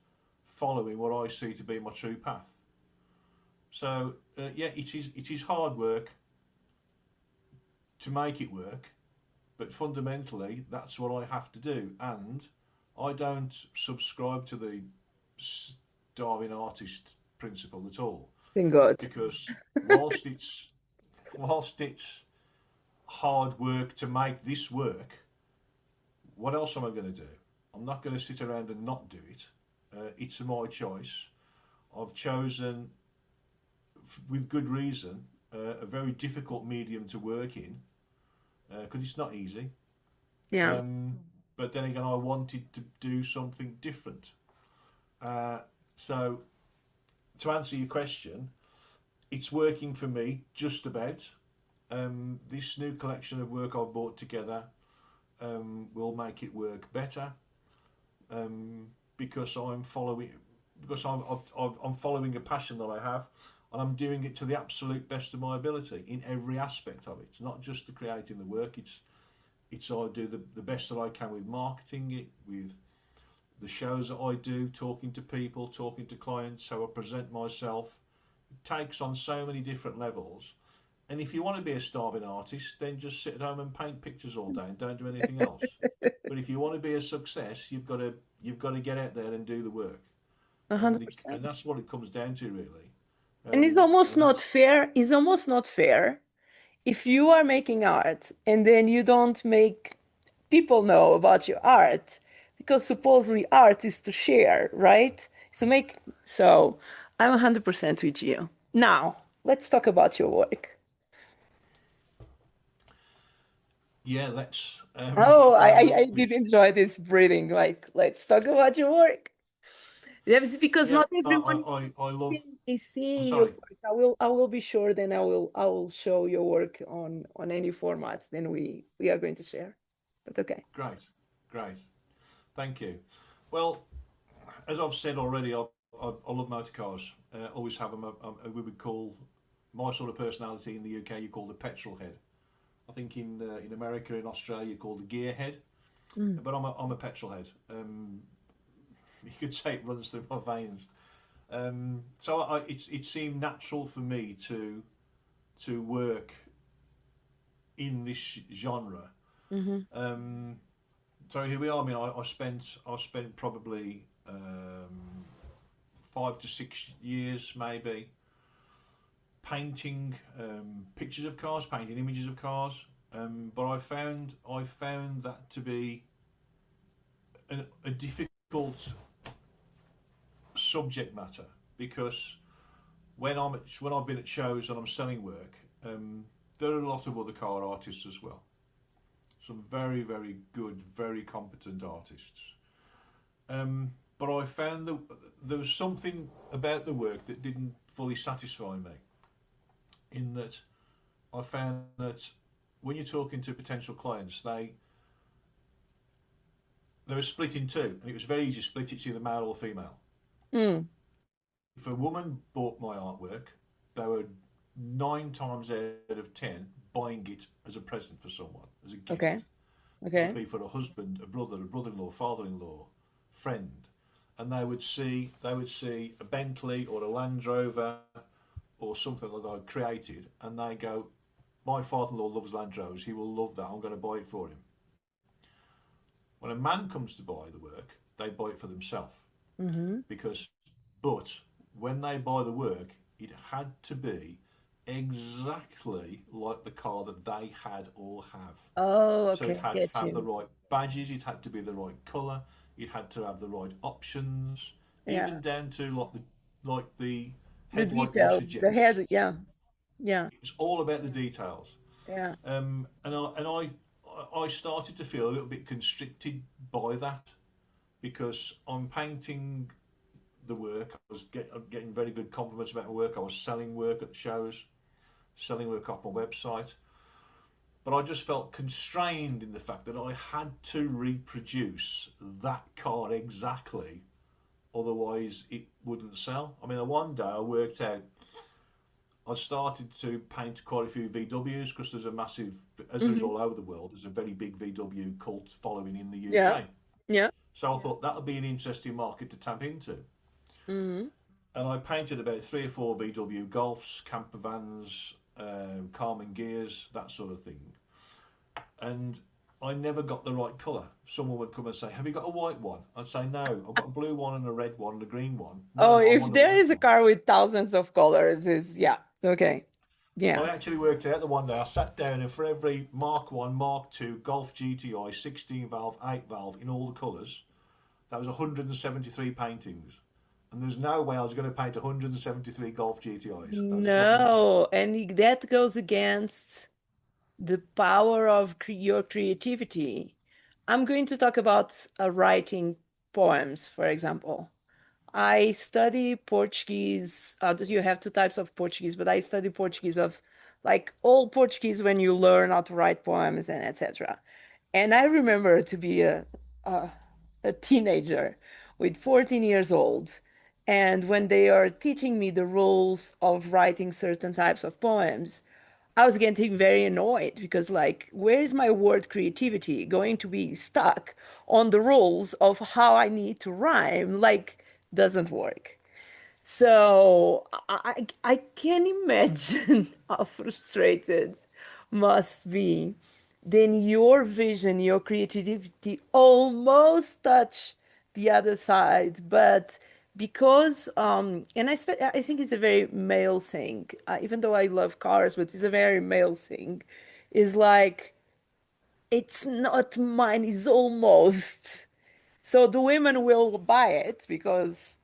following what I see to be my true path. So yeah, it is hard work to make it work, but fundamentally that's what I have to do, and I don't subscribe to the starving artist principle at all, Thank God. because whilst it's whilst it's hard work to make this work, what else am I going to do? I'm not going to sit around and not do it. It's my choice. I've chosen, with good reason, a very difficult medium to work in because it's not easy. Yeah. Um, but then again, I wanted to do something different. Uh, so, to answer your question, it's working for me just about. This new collection of work I've brought together will make it work better um, because I'm following a passion that I have, and I'm doing it to the absolute best of my ability in every aspect of it. It's not just the creating the work. It's I do the best that I can with marketing it, with the shows that I do, talking to people, talking to clients, how I present myself. It takes on so many different levels. And if you want to be a starving artist, then just sit at home and paint pictures all day and don't do anything else. But if you want to be a success, you've got to get out there and do the work, and 100%. that's what it comes down to really. And it's almost And not that's fair. It's almost not fair if you are making art and then you don't make people know about your art, because supposedly art is to share, right? So I'm 100% with you. Now, let's talk about your work. yeah. Let's Oh, I start did with enjoy this breathing. Like, let's talk about your work. Yes, because yeah. not everyone is I love. I'm seeing your sorry. work. I will be sure then I will show your work on any formats then we are going to share. But okay. Great, great. Thank you. Well, as I've said already, I love motor cars. Always have them. We would call my sort of personality in the UK. You call the petrol head. I think in America, in Australia, you call the gearhead. Mm. But I'm a petrol head. You could say it runs through my veins. So it seemed natural for me to work in this genre. Mm-hmm. Um, so here we are. I mean, I spent probably 5 to 6 years maybe painting pictures of cars, painting images of cars. But I found that to be a difficult subject matter because when I've been at shows and I'm selling work, there are a lot of other car artists as well. Some very very good, very competent artists. But I found that there was something about the work that didn't fully satisfy me. In that, I found that when you're talking to potential clients, they were split in two, and it was very easy to split it to either male or female. Mm. If a woman bought my artwork, they were 9 times out of 10 buying it as a present for someone, as a gift. Okay. It would Okay. be for a husband, a brother, a brother-in-law, father-in-law, friend, and they would see a Bentley or a Land Rover or something that I'd created, and they go, "My father-in-law loves Land Rovers. He will love that. I'm going to buy it for him." When a man comes to buy the work, they buy it for themselves Mm-hmm. because, but when they buy the work, it had to be exactly like the car that they had or have. Oh, So it okay. had to Get have the you. right badges, it had to be the right colour, it had to have the right options, Yeah. even down to like the The headlight wash detail, the head. adjusts. Yeah. Yeah. It's all about the details. Yeah. And I started to feel a little bit constricted by that because I'm painting the work. I'm getting very good compliments about my work. I was selling work at the shows, selling work off my website. But I just felt constrained in the fact that I had to reproduce that car exactly, otherwise it wouldn't sell. I mean, one day I worked out I started to paint quite a few VWs because there's a massive, as there is Mm-hmm. all over the world, there's a very big VW cult following in the Yeah. UK. Yeah. So I thought that would be an interesting market to tap into. Mm-hmm. and I painted about 3 or 4 VW Golfs, camper vans, Carmen gears, that sort of thing. And I never got the right colour. Someone would come and say, "Have you got a white one?" I'd say, "No, I've got a blue one and a red one and a green one." Oh, "No, I if want a there white is a one." car with thousands of colors, is yeah, okay. I Yeah. actually worked out the one day. I sat down and for every Mark 1, Mark 2, Golf GTI, 16 valve, 8 valve in all the colours, that was 173 paintings. And there's no way I was going to paint 173 Golf GTIs. That just wasn't. No, and that goes against the power of your creativity. I'm going to talk about writing poems, for example. I study Portuguese. You have two types of Portuguese, but I study Portuguese of like all Portuguese when you learn how to write poems and etc. And I remember to be a, a teenager with 14 years old. And when they are teaching me the rules of writing certain types of poems, I was getting very annoyed because, like, where is my word creativity going to be stuck on the rules of how I need to rhyme? Like, doesn't work. So I can imagine how frustrated must be. Then your vision, your creativity almost touch the other side, but because and I think it's a very male thing. Even though I love cars, but it's a very male thing. Is like it's not mine. It's almost. So the women will buy it because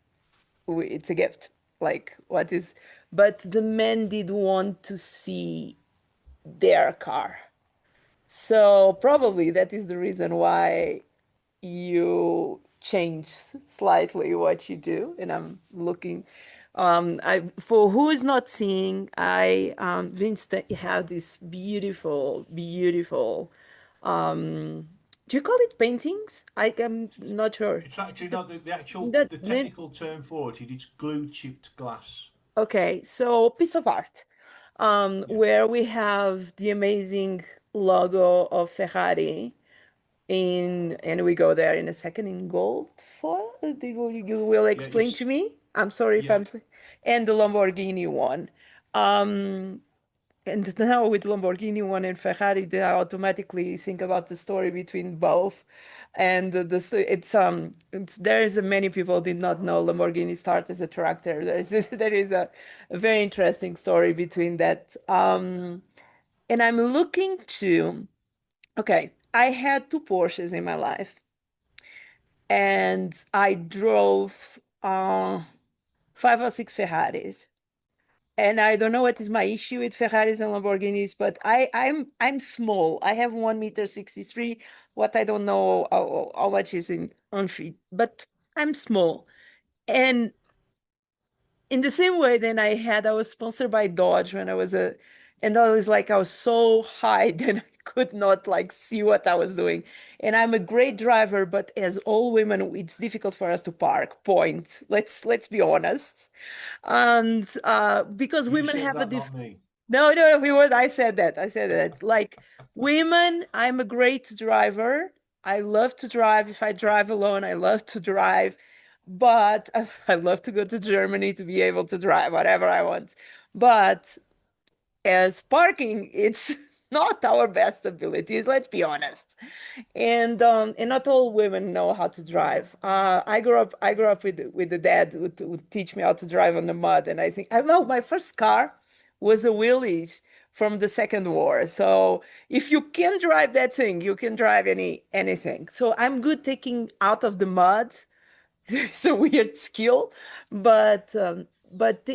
it's a gift. Like what is, but the men did want to see their car. So probably that is the reason why you change slightly what you do. And I'm looking, I for who is not seeing, I Vince have this beautiful, beautiful. Do you call it paintings? I am not sure. It's actually not the actual, That the technical term for it. It's glue chipped glass. okay, so piece of art, Yeah. where we have the amazing logo of Ferrari in, and we go there in a second in gold foil. You will Yeah, explain to it's, me. I'm sorry if yeah, I'm, and the Lamborghini one. Um, and now with Lamborghini one and Ferrari, they automatically think about the story between both. And it's there is many people did not know Lamborghini started as a tractor. There is a very interesting story between that. And I'm looking to, okay, I had two Porsches in my life, and I drove 5 or 6 Ferraris. And I don't know what is my issue with Ferraris and Lamborghinis, but I'm small. I have 1 meter 63. What I don't know how much is in on feet, but I'm small. And in the same way, then I was sponsored by Dodge when I was a, and I was so high that I could not like see what I was doing. And I'm a great driver, but as all women, it's difficult for us to park. Point. Let's be honest. And because you women said have a that, not me. no, no, we was. I said that. I said that. Like women, I'm a great driver. I love to drive. If I drive alone, I love to drive. But I love to go to Germany to be able to drive whatever I want. But as parking, it's not our best abilities, let's be honest. And not all women know how to drive. I grew up with the dad who would teach me how to drive on the mud, and I think I know my first car was a Willys from the Second War. So if you can drive that thing, you can drive anything. So I'm good taking out of the mud. It's a weird skill, but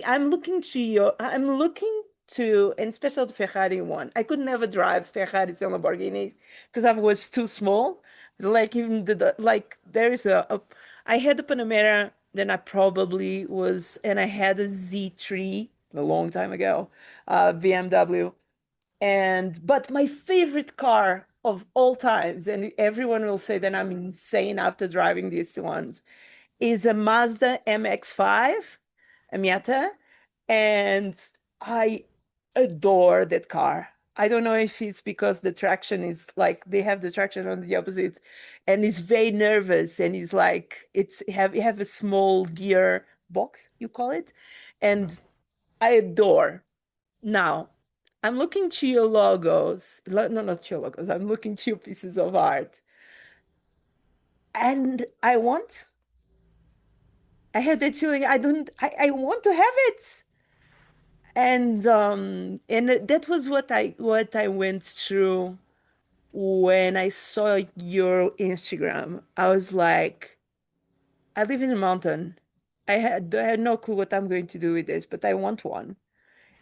I'm looking to your. I'm looking to, and especially the Ferrari one. I could never drive Ferraris and Lamborghinis because I was too small. Like even like there is I had a Panamera, then I probably was, and I had a Z3 a long time ago, BMW. And but my favorite car of all times, and everyone will say that I'm insane after driving these ones, is a Mazda MX-5, a Miata, and I adore that car. I don't know if it's because the traction is like they have the traction on the opposite, and it's very nervous, and it's like it's have you have a small gear box, you call it, Yeah. and I adore. Now, I'm looking to your logos. No, not your logos. I'm looking to your pieces of art, and I had that feeling. I don't. I want to have it, and that was what I went through when I saw your Instagram. I was like, I live in a mountain. I had no clue what I'm going to do with this, but I want one.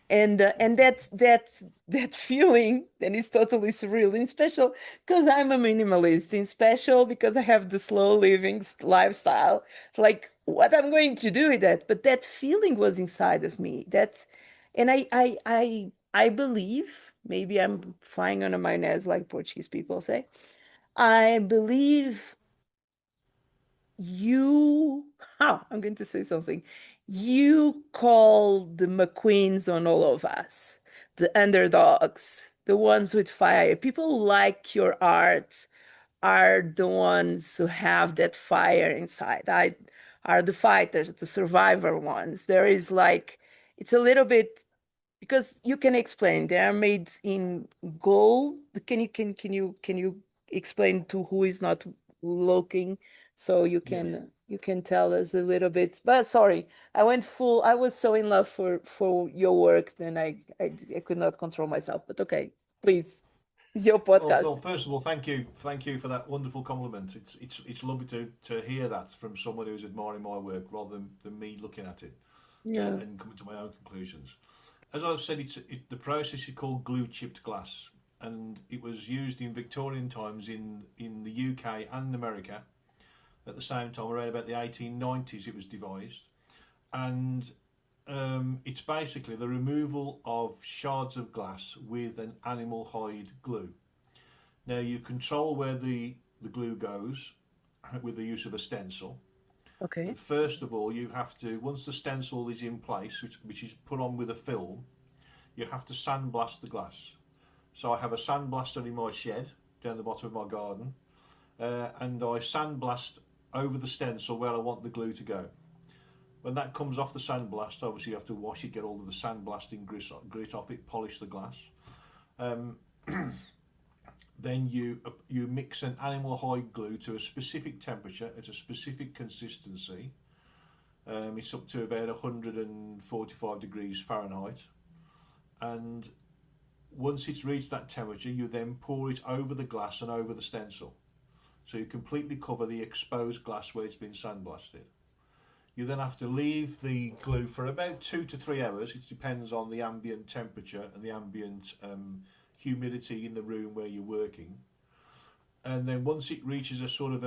And that feeling, and it's totally surreal and special because I'm a minimalist, and special because I have the slow living lifestyle. It's like what I'm going to do with that, but that feeling was inside of me. And I believe, maybe I'm flying under my nose like Portuguese people say. I believe you, I'm going to say something. You call the McQueens on all of us, the underdogs, the ones with fire. People like your art are the ones who have that fire inside. I are the fighters, the survivor ones. There is like, it's a little bit because you can explain they are made in gold. Can you explain to who is not looking, so Yeah. you can tell us a little bit. But sorry, I went full. I was so in love for your work, then I could not control myself. But okay, please, it's your Well, podcast. first of all, thank you for that wonderful compliment. It's lovely to hear that from someone who's admiring my work rather than me looking at it Yeah. and coming to my own conclusions. As I've said, the process is called glue chipped glass, and it was used in Victorian times in the UK and America at the same time. Around about the 1890s, it was devised, and it's basically the removal of shards of glass with an animal hide glue. Now you control where the glue goes with the use of a stencil. Okay. But first of all, you have to, once the stencil is in place, which is put on with a film, you have to sandblast the glass. So I have a sandblaster in my shed down the bottom of my garden, and I sandblast over the stencil where I want the glue to go. When that comes off the sandblast, obviously you have to wash it, get all of the sandblasting grit off it, polish the glass. Um, then you mix an animal hide glue to a specific temperature at a specific consistency. It's up to about 145 degrees Fahrenheit, and once it's reached that temperature, you then pour it over the glass and over the stencil. So you completely cover the exposed glass where it's been sandblasted. You then have to leave the glue for about 2 to 3 hours. It depends on the ambient temperature and the ambient humidity in the room where you're working. And then once it reaches a sort of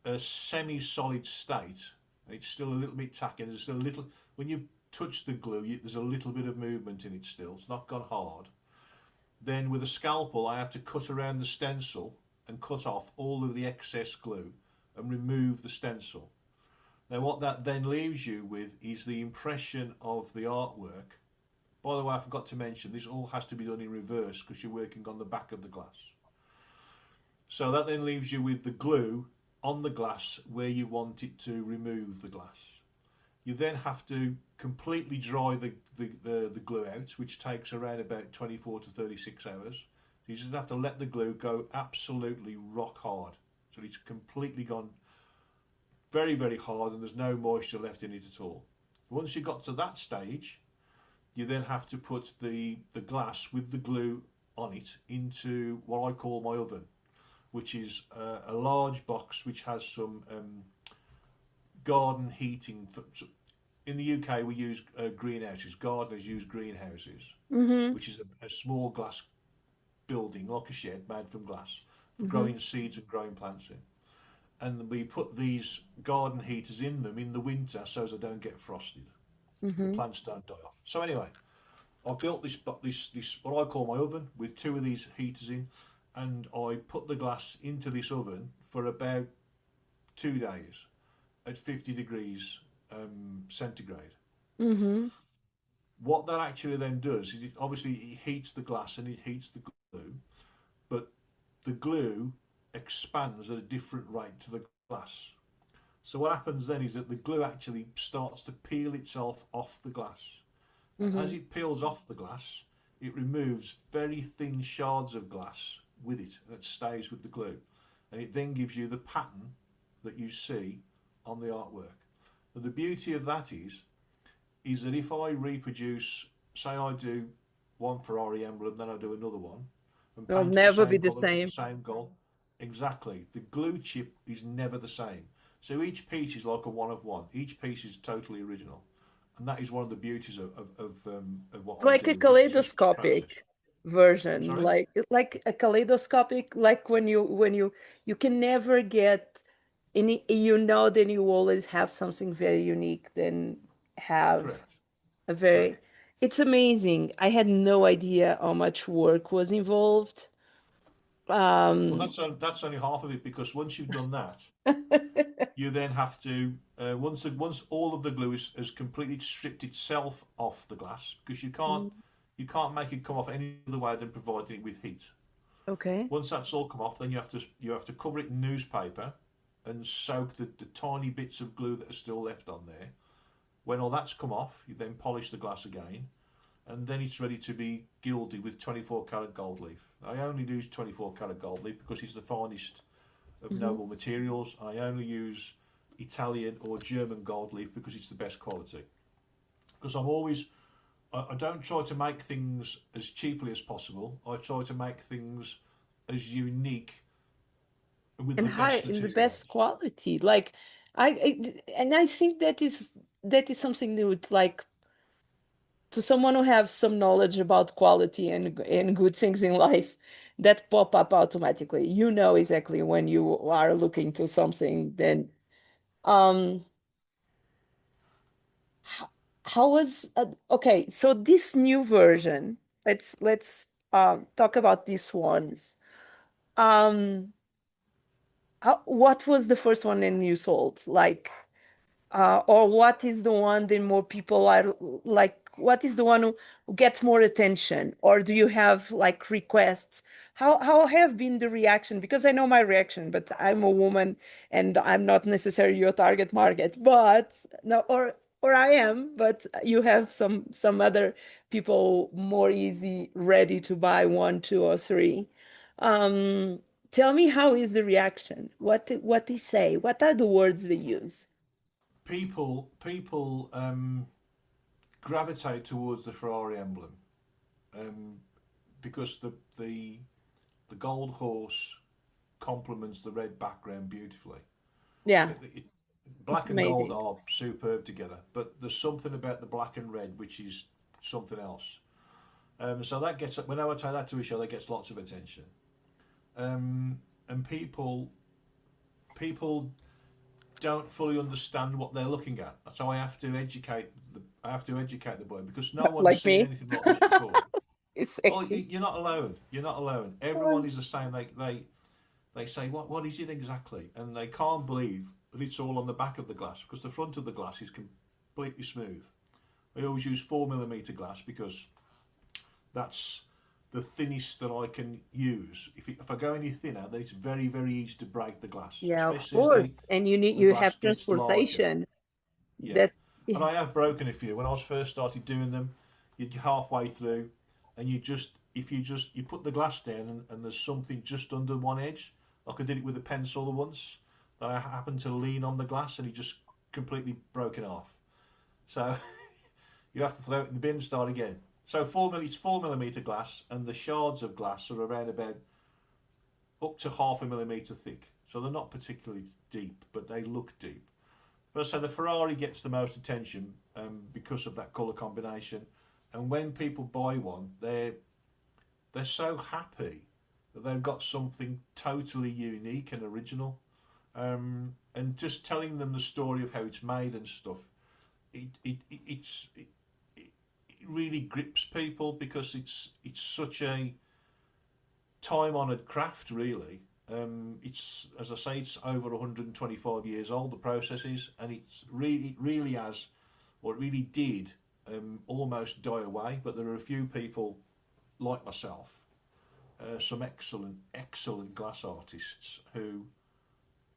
a semi-solid state, it's still a little bit tacky. There's still a little, when you touch the glue, there's a little bit of movement in it still. It's not gone hard. Then with a scalpel, I have to cut around the stencil and cut off all of the excess glue and remove the stencil. Now what that then leaves you with is the impression of the artwork. By the way, I forgot to mention, this all has to be done in reverse because you're working on the back of the glass. So that then leaves you with the glue on the glass where you want it to remove the glass. You then have to completely dry the glue out, which takes around about 24 to 36 hours. You just have to let the glue go absolutely rock hard. So it's completely gone very, very hard and there's no moisture left in it at all. Once you got to that stage, you then have to put the glass with the glue on it into what I call my oven, which is a large box which has some garden heating. In the UK, we use greenhouses. Gardeners use greenhouses, Mm-hmm. which is a small glass building, like a shed made from glass, for Mm-hmm. growing seeds and growing plants in. And we put these garden heaters in them in the winter so they don't get frosted and the Mm-hmm. plants don't die off. So anyway, I built this what I call my oven with two of these heaters in, and I put the glass into this oven for about 2 days at 50 degrees centigrade. Mm-hmm. What that actually then does is obviously it heats the glass and it heats the glue, but the glue expands at a different rate to the glass. So what happens then is that the glue actually starts to peel itself off the glass. And as Mm-hmm. it peels off the glass, it removes very thin shards of glass with it that stays with the glue. And it then gives you the pattern that you see on the artwork. But the beauty of that is that if I reproduce, say I do one Ferrari emblem, then I do another one, and It'll paint it the never be same the colour with the same. same gold, exactly, the glue chip is never the same. So each piece is like a one of one. Each piece is totally original, and that is one of the beauties of what It's I like a do. It's a process. kaleidoscopic version, Sorry. like a kaleidoscopic, like when you can never get any, then you always have something very unique, then have Correct. a very, Correct. it's amazing. I had no idea how much work was involved. Well, Um, that's only half of it because once you've done that, you then have to once all of the glue has completely stripped itself off the glass because you can't make it come off any other way than providing it with heat. okay. Once that's all come off, then you have to cover it in newspaper and soak the tiny bits of glue that are still left on there. When all that's come off, you then polish the glass again, and then it's ready to be gilded with 24 karat gold leaf. I only use 24 karat gold leaf because it's the finest of Hmm. noble materials. I only use Italian or German gold leaf because it's the best quality. Because I don't try to make things as cheaply as possible. I try to make things as unique with And the high best in the best materials. quality. Like and I think that is something that would, like, to someone who have some knowledge about quality and good things in life, that pop up automatically. You know exactly when you are looking to something. Then um how, how was okay, so this new version, let's talk about these ones. um what was the first one in you sold, like, or what is the one that more people are, like, what is the one who gets more attention, or do you have like requests? How have been the reaction? Because I know my reaction, but I'm a woman and I'm not necessarily your target market, but no, or I am, but you have some other people more easy ready to buy one, two, or three. um Tell me, how is the reaction? What they say, what are the words they use? People gravitate towards the Ferrari emblem um, because the gold horse complements the red background beautifully. Yeah, It, it's black and gold amazing. are superb together, but there's something about the black and red which is something else. So that gets whenever I take that to a show, that gets lots of attention. Um, and people don't fully understand what they're looking at. So I have to educate the boy because no one has Like seen me. anything like this before. Well, Exactly. you're not alone. You're not alone. Everyone is the same. They say what is it exactly, and they can't believe that it's all on the back of the glass because the front of the glass is completely smooth. I always use 4 millimeter glass because that's the thinnest that I can use. If I go any thinner, then it's very, very easy to break the glass, Yeah, of especially as course. And the you glass have gets larger. transportation. Yeah, That and I have broken a few. When I was first started doing them, you're halfway through, and if you put the glass down and there's something just under one edge, like I did it with a pencil once, that I happened to lean on the glass and it just completely broke it off. So you have to throw it in the bin and start again. So it's 4 millimeter glass, and the shards of glass are around about up to half a millimeter thick. So they're not particularly deep, but they look deep. But so the Ferrari gets the most attention because of that colour combination. And when people buy one, they're so happy that they've got something totally unique and original. And just telling them the story of how it's made and stuff, it really grips people because it's such a time-honoured craft, really. It's, as I say, it's over 125 years old. The process is, and it really has, or it really did, almost die away. But there are a few people like myself, some excellent glass artists who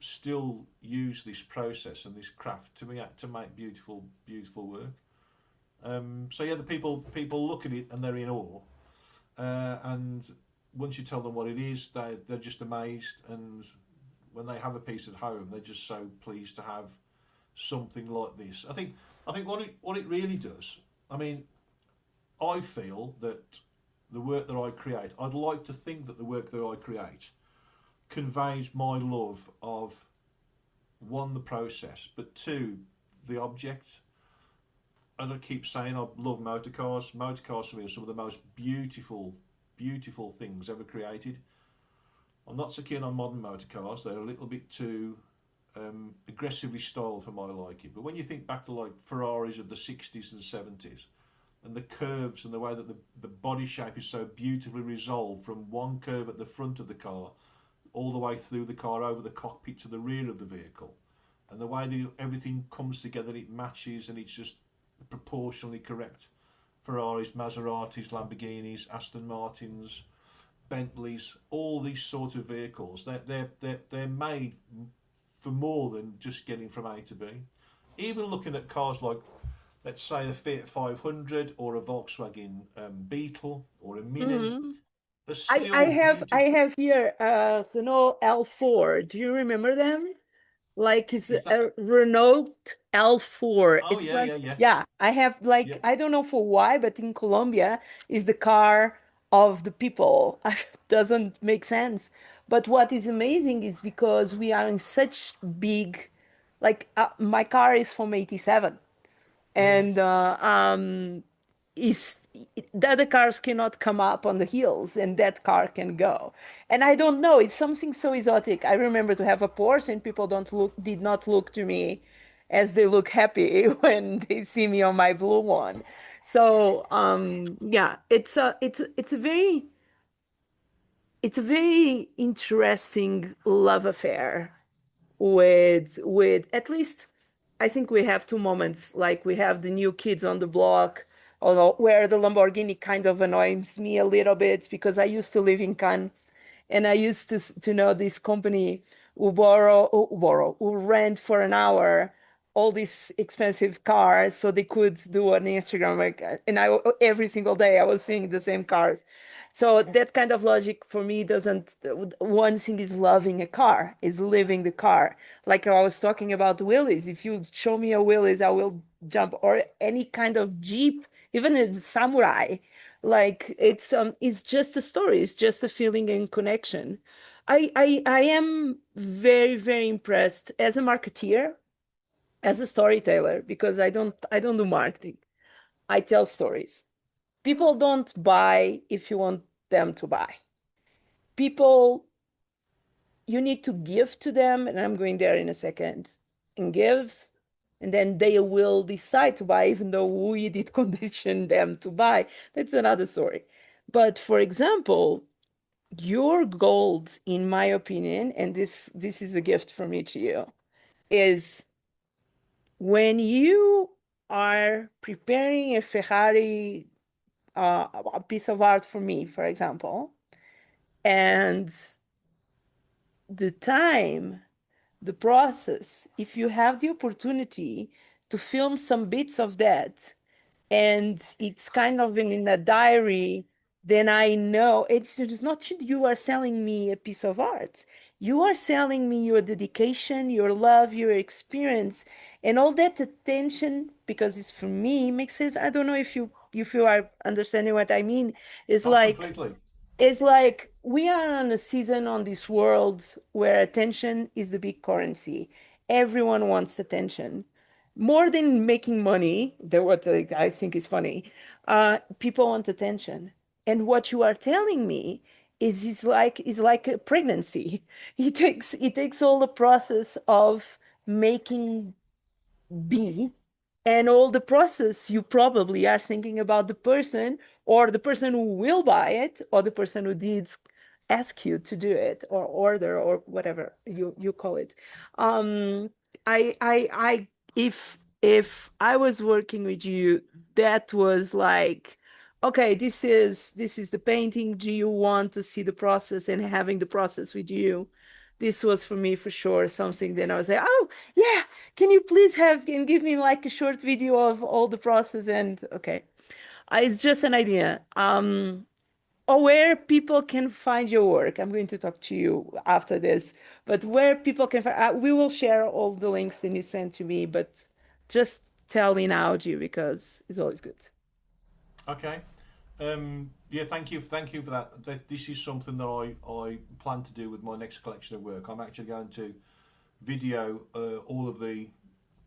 still use this process and this craft to make beautiful work. So yeah, the people look at it and they're in awe, and once you tell them what it is, they're just amazed. And when they have a piece at home, they're just so pleased to have something like this. I think what it really does. I mean, I feel that the work that I create, I'd like to think that the work that I create conveys my love of, one, the process, but two, the object. As I keep saying, I love motor cars. Motor cars for me are some of the most beautiful things ever created. I'm not so keen on modern motor cars. They're a little bit too aggressively styled for my liking. But when you think back to like Ferraris of the 60s and 70s, and the curves and the way that the body shape is so beautifully resolved from one curve at the front of the car all the way through the car over the cockpit to the rear of the vehicle, and the way that everything comes together, it matches, and it's just proportionally correct. Ferraris, Maseratis, Lamborghinis, Aston Martins, Bentleys, all these sort of vehicles, they're made for more than just getting from A to B. Even looking at cars like, let's say, a Fiat 500 or a Volkswagen Beetle or a Mini, Mhm. they're I still I beautiful. have here Renault L4. Do you remember them? Like it's Is that? a Renault L4. Oh It's yeah, like, yeah, yeah, yeah, I have like, yeah. I don't know for why, but in Colombia is the car of the people. Doesn't make sense. But what is amazing is because we are in such big, like my car is from 87, Yeah. and is the other cars cannot come up on the hills and that car can go. And I don't know, it's something so exotic. I remember to have a Porsche and people don't look did not look to me as they look happy when they see me on my blue one. So yeah, it's a very interesting love affair with at least, I think we have two moments. Like we have the new kids on the block, although where the Lamborghini kind of annoys me a little bit because I used to live in Cannes, and I used to know this company who rent for an hour all these expensive cars so they could do an Instagram, like, and I every single day I was seeing the same cars. So that kind of logic for me doesn't. One thing is loving a car, is living the car. Like I was talking about Willys. If you show me a Willys, I will jump, or any kind of Jeep, even a Samurai. Like it's just a story, it's just a feeling and connection. I am very, very impressed as a marketeer, as a storyteller, because I don't do marketing. I tell stories. People don't buy if you want them to buy. People, you need to give to them, and I'm going there in a second, and give, and then they will decide to buy, even though we did condition them to buy. That's another story. But for example, your gold, in my opinion, and this is a gift from me to you, is when you are preparing a Ferrari, a piece of art for me, for example, and the time, the process, if you have the opportunity to film some bits of that, and it's kind of in a diary, then I know it's not you are selling me a piece of art. You are selling me your dedication, your love, your experience, and all that attention, because it's for me makes sense. I don't know if you are understanding what I mean. It's Oh, like completely. it's like we are on a season on this world where attention is the big currency. Everyone wants attention. More than making money, that what I think is funny. People want attention. And what you are telling me is like a pregnancy. It takes all the process of making be, and all the process you probably are thinking about the person, or the person who will buy it, or the person who did ask you to do it or order or whatever you call it. um I if I was working with you, that was like, okay, this is the painting, do you want to see the process, and having the process with you, this was for me for sure something. Then I was like, oh yeah, can you please have and give me like a short video of all the process? And okay, it's just an idea. Or where people can find your work. I'm going to talk to you after this, but where people can find, we will share all the links that you sent to me, but just tell in audio because it's always good. Okay. Yeah, thank you for that. This is something that I plan to do with my next collection of work. I'm actually going to video all of the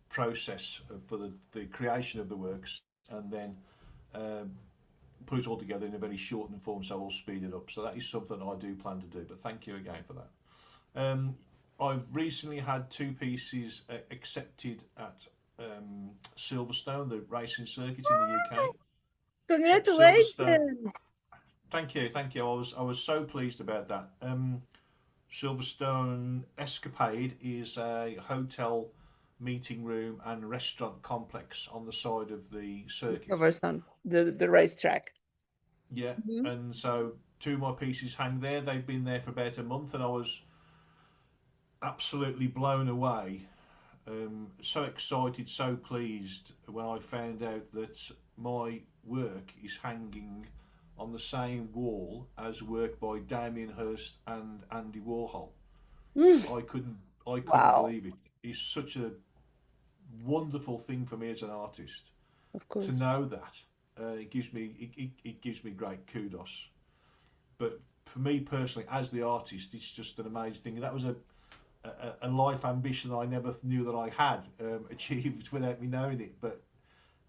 process for the creation of the works, and then um, put it all together in a very shortened form, so I'll speed it up. So that is something I do plan to do. But thank you again for that. Um, I've recently had two pieces accepted at Silverstone, the racing circuit in the UK. At Silverstone, Congratulations. thank you. I was so pleased about that. Silverstone Escapade is a hotel, meeting room, and restaurant complex on the side of the circuit. Over some the racetrack. Yeah, Mhm. and so two of my pieces hang there. They've been there for about a month, and I was absolutely blown away. So excited, so pleased when I found out that my work is hanging on the same wall as work by Damien Hirst and Andy Warhol. Mm, I couldn't I couldn't wow, believe it. It's such a wonderful thing for me as an artist of to course. know that. It gives me great kudos. But for me personally, as the artist, it's just an amazing thing. That was a life ambition I never knew that I had achieved without me knowing it. But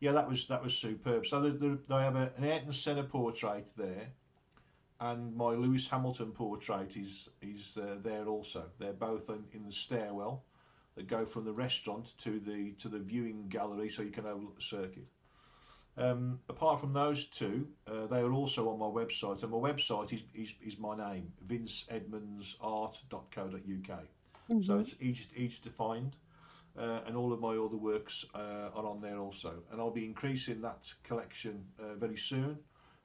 yeah, that was superb. So I have an Ayrton Senna portrait there, and my Lewis Hamilton portrait is there also. They're both in the stairwell that go from the restaurant to the viewing gallery, so you can overlook the circuit. Apart from those two, they are also on my website, and my website is my name, vinceedmundsart.co.uk. So Hmm. it's easy to find, and all of my other works are on there also. And I'll be increasing that collection very soon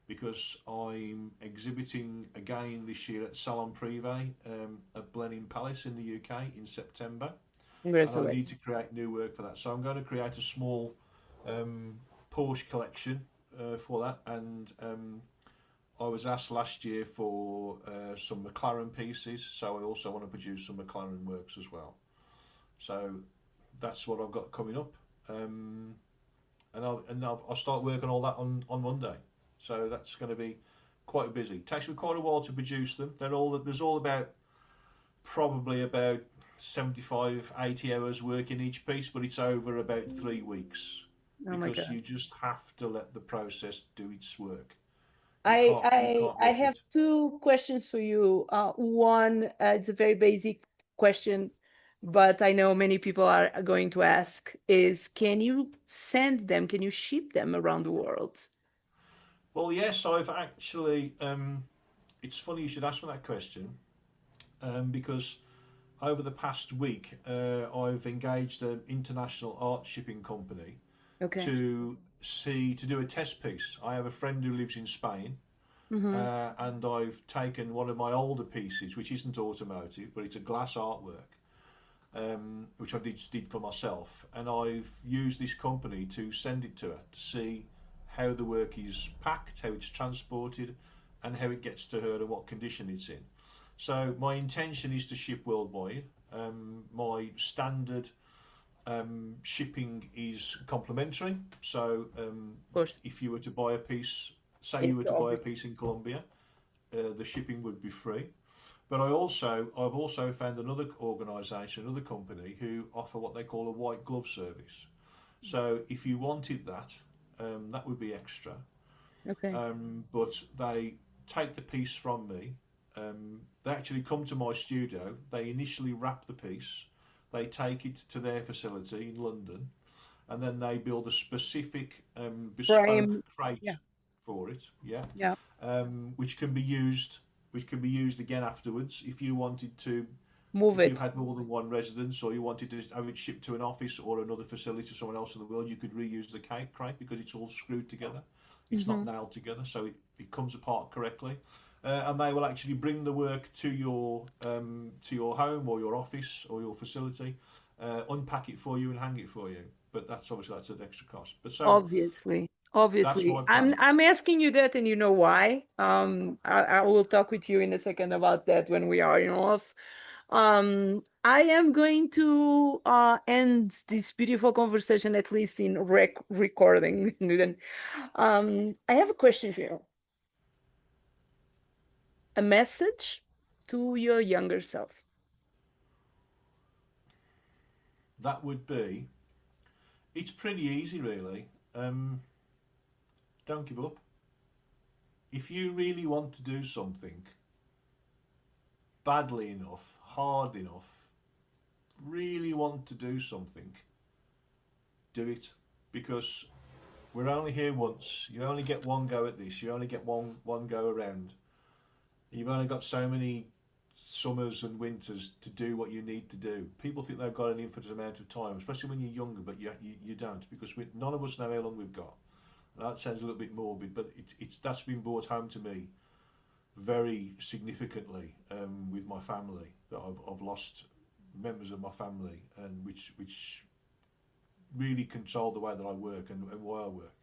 because I'm exhibiting again this year at Salon Privé at Blenheim Palace in the UK in September, and I need to Congratulations. create new work for that. So I'm going to create a small um, Porsche collection for that, and I was asked last year for some McLaren pieces, so I also want to produce some McLaren works as well. So that's what I've got coming up, um, and I'll start working on all that on Monday. So that's going to be quite busy. It takes me quite a while to produce them. There's all about probably about 75, 80 hours work in each piece, but it's over about 3 weeks Oh my because God. you just have to let the process do its work. You I can't you I can't I rush have it. two questions for you. One, it's a very basic question, but I know many people are going to ask is can you send them, can you ship them around the world? Well, yes, I've actually. It's funny you should ask me that question because over the past week I've engaged an international art shipping company Okay. to do a test piece. I have a friend who lives in Spain, Mm-hmm. and I've taken one of my older pieces, which isn't automotive, but it's a glass artwork, which I did for myself, and I've used this company to send it to her to see how the work is packed, how it's transported, and how it gets to her and what condition it's in. So my intention is to ship worldwide. My standard shipping is complimentary. So Of course. if you were to buy a piece, say you It's were to buy a obvious. piece in Colombia, the shipping would be free. But I've also found another organisation, another company who offer what they call a white glove service. So if you wanted that, that would be extra. Okay. But they take the piece from me. They actually come to my studio. They initially wrap the piece. They take it to their facility in London, and then they build a specific bespoke Frame. crate Yeah. for it. Yeah, Yeah. which can be used, again afterwards if you wanted to. Move If you it. had more than one residence, or you wanted to have it shipped to an office or another facility somewhere else in the world, you could reuse the crate because it's all screwed together. It's not Mm-hmm. nailed together, so it comes apart correctly. and they will actually bring the work to your home or your office or your facility, unpack it for you and hang it for you. But that's an extra cost. But so Obviously, that's obviously. my plan. I'm asking you that, and you know why. I will talk with you in a second about that when we are off. I am going to end this beautiful conversation, at least in recording. I have a question for you. A message to your younger self. That would be, it's pretty easy really. Um, don't give up. If you really want to do something badly enough, hard enough, really want to do something, do it. Because we're only here once. You only get one go at this. You only get one go around. You've only got so many summers and winters to do what you need to do. People think they've got an infinite amount of time, especially when you're younger, but you don't, because none of us know how long we've got. And that sounds a little bit morbid, but that's been brought home to me very significantly with my family, that I've lost members of my family, and which really control the way that I work and why I work.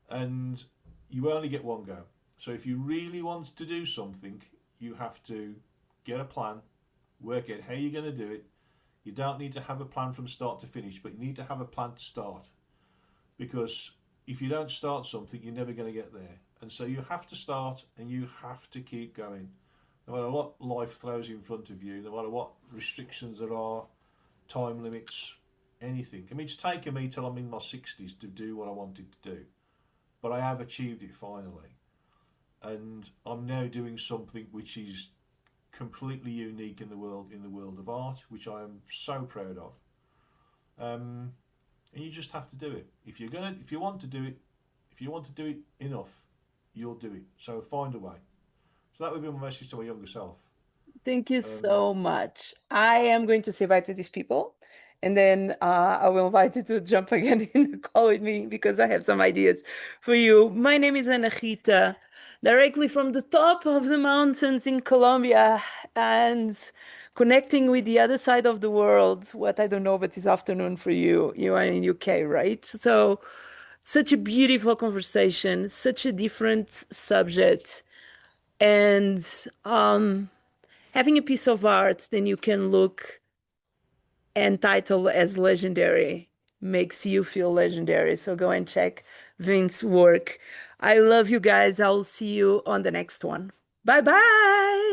And you only get one go. So if you really want to do something, you have to get a plan, work out how you're going to do it. You don't need to have a plan from start to finish, but you need to have a plan to start. Because if you don't start something, you're never going to get there. And so you have to start, and you have to keep going. No matter what life throws in front of you, no matter what restrictions there are, time limits, anything. I mean, it's taken me till I'm in my 60s to do what I wanted to do. But I have achieved it finally. And I'm now doing something which is completely unique in the world of art, which I am so proud of. And you just have to do it. If you want to do it, if you want to do it enough, you'll do it. So find a way. So that would be my message to my younger self. Thank you Um, so much. I am going to say bye to these people, and then I will invite you to jump again in the call with me because I have some ideas for you. My name is Anahita, directly from the top of the mountains in Colombia and connecting with the other side of the world. What I don't know, but it's afternoon for you. You are in UK, right? So, such a beautiful conversation, such a different subject, and having a piece of art then you can look and title as legendary makes you feel legendary. So go and check Vince's work. I love you guys. I'll see you on the next one. Bye bye.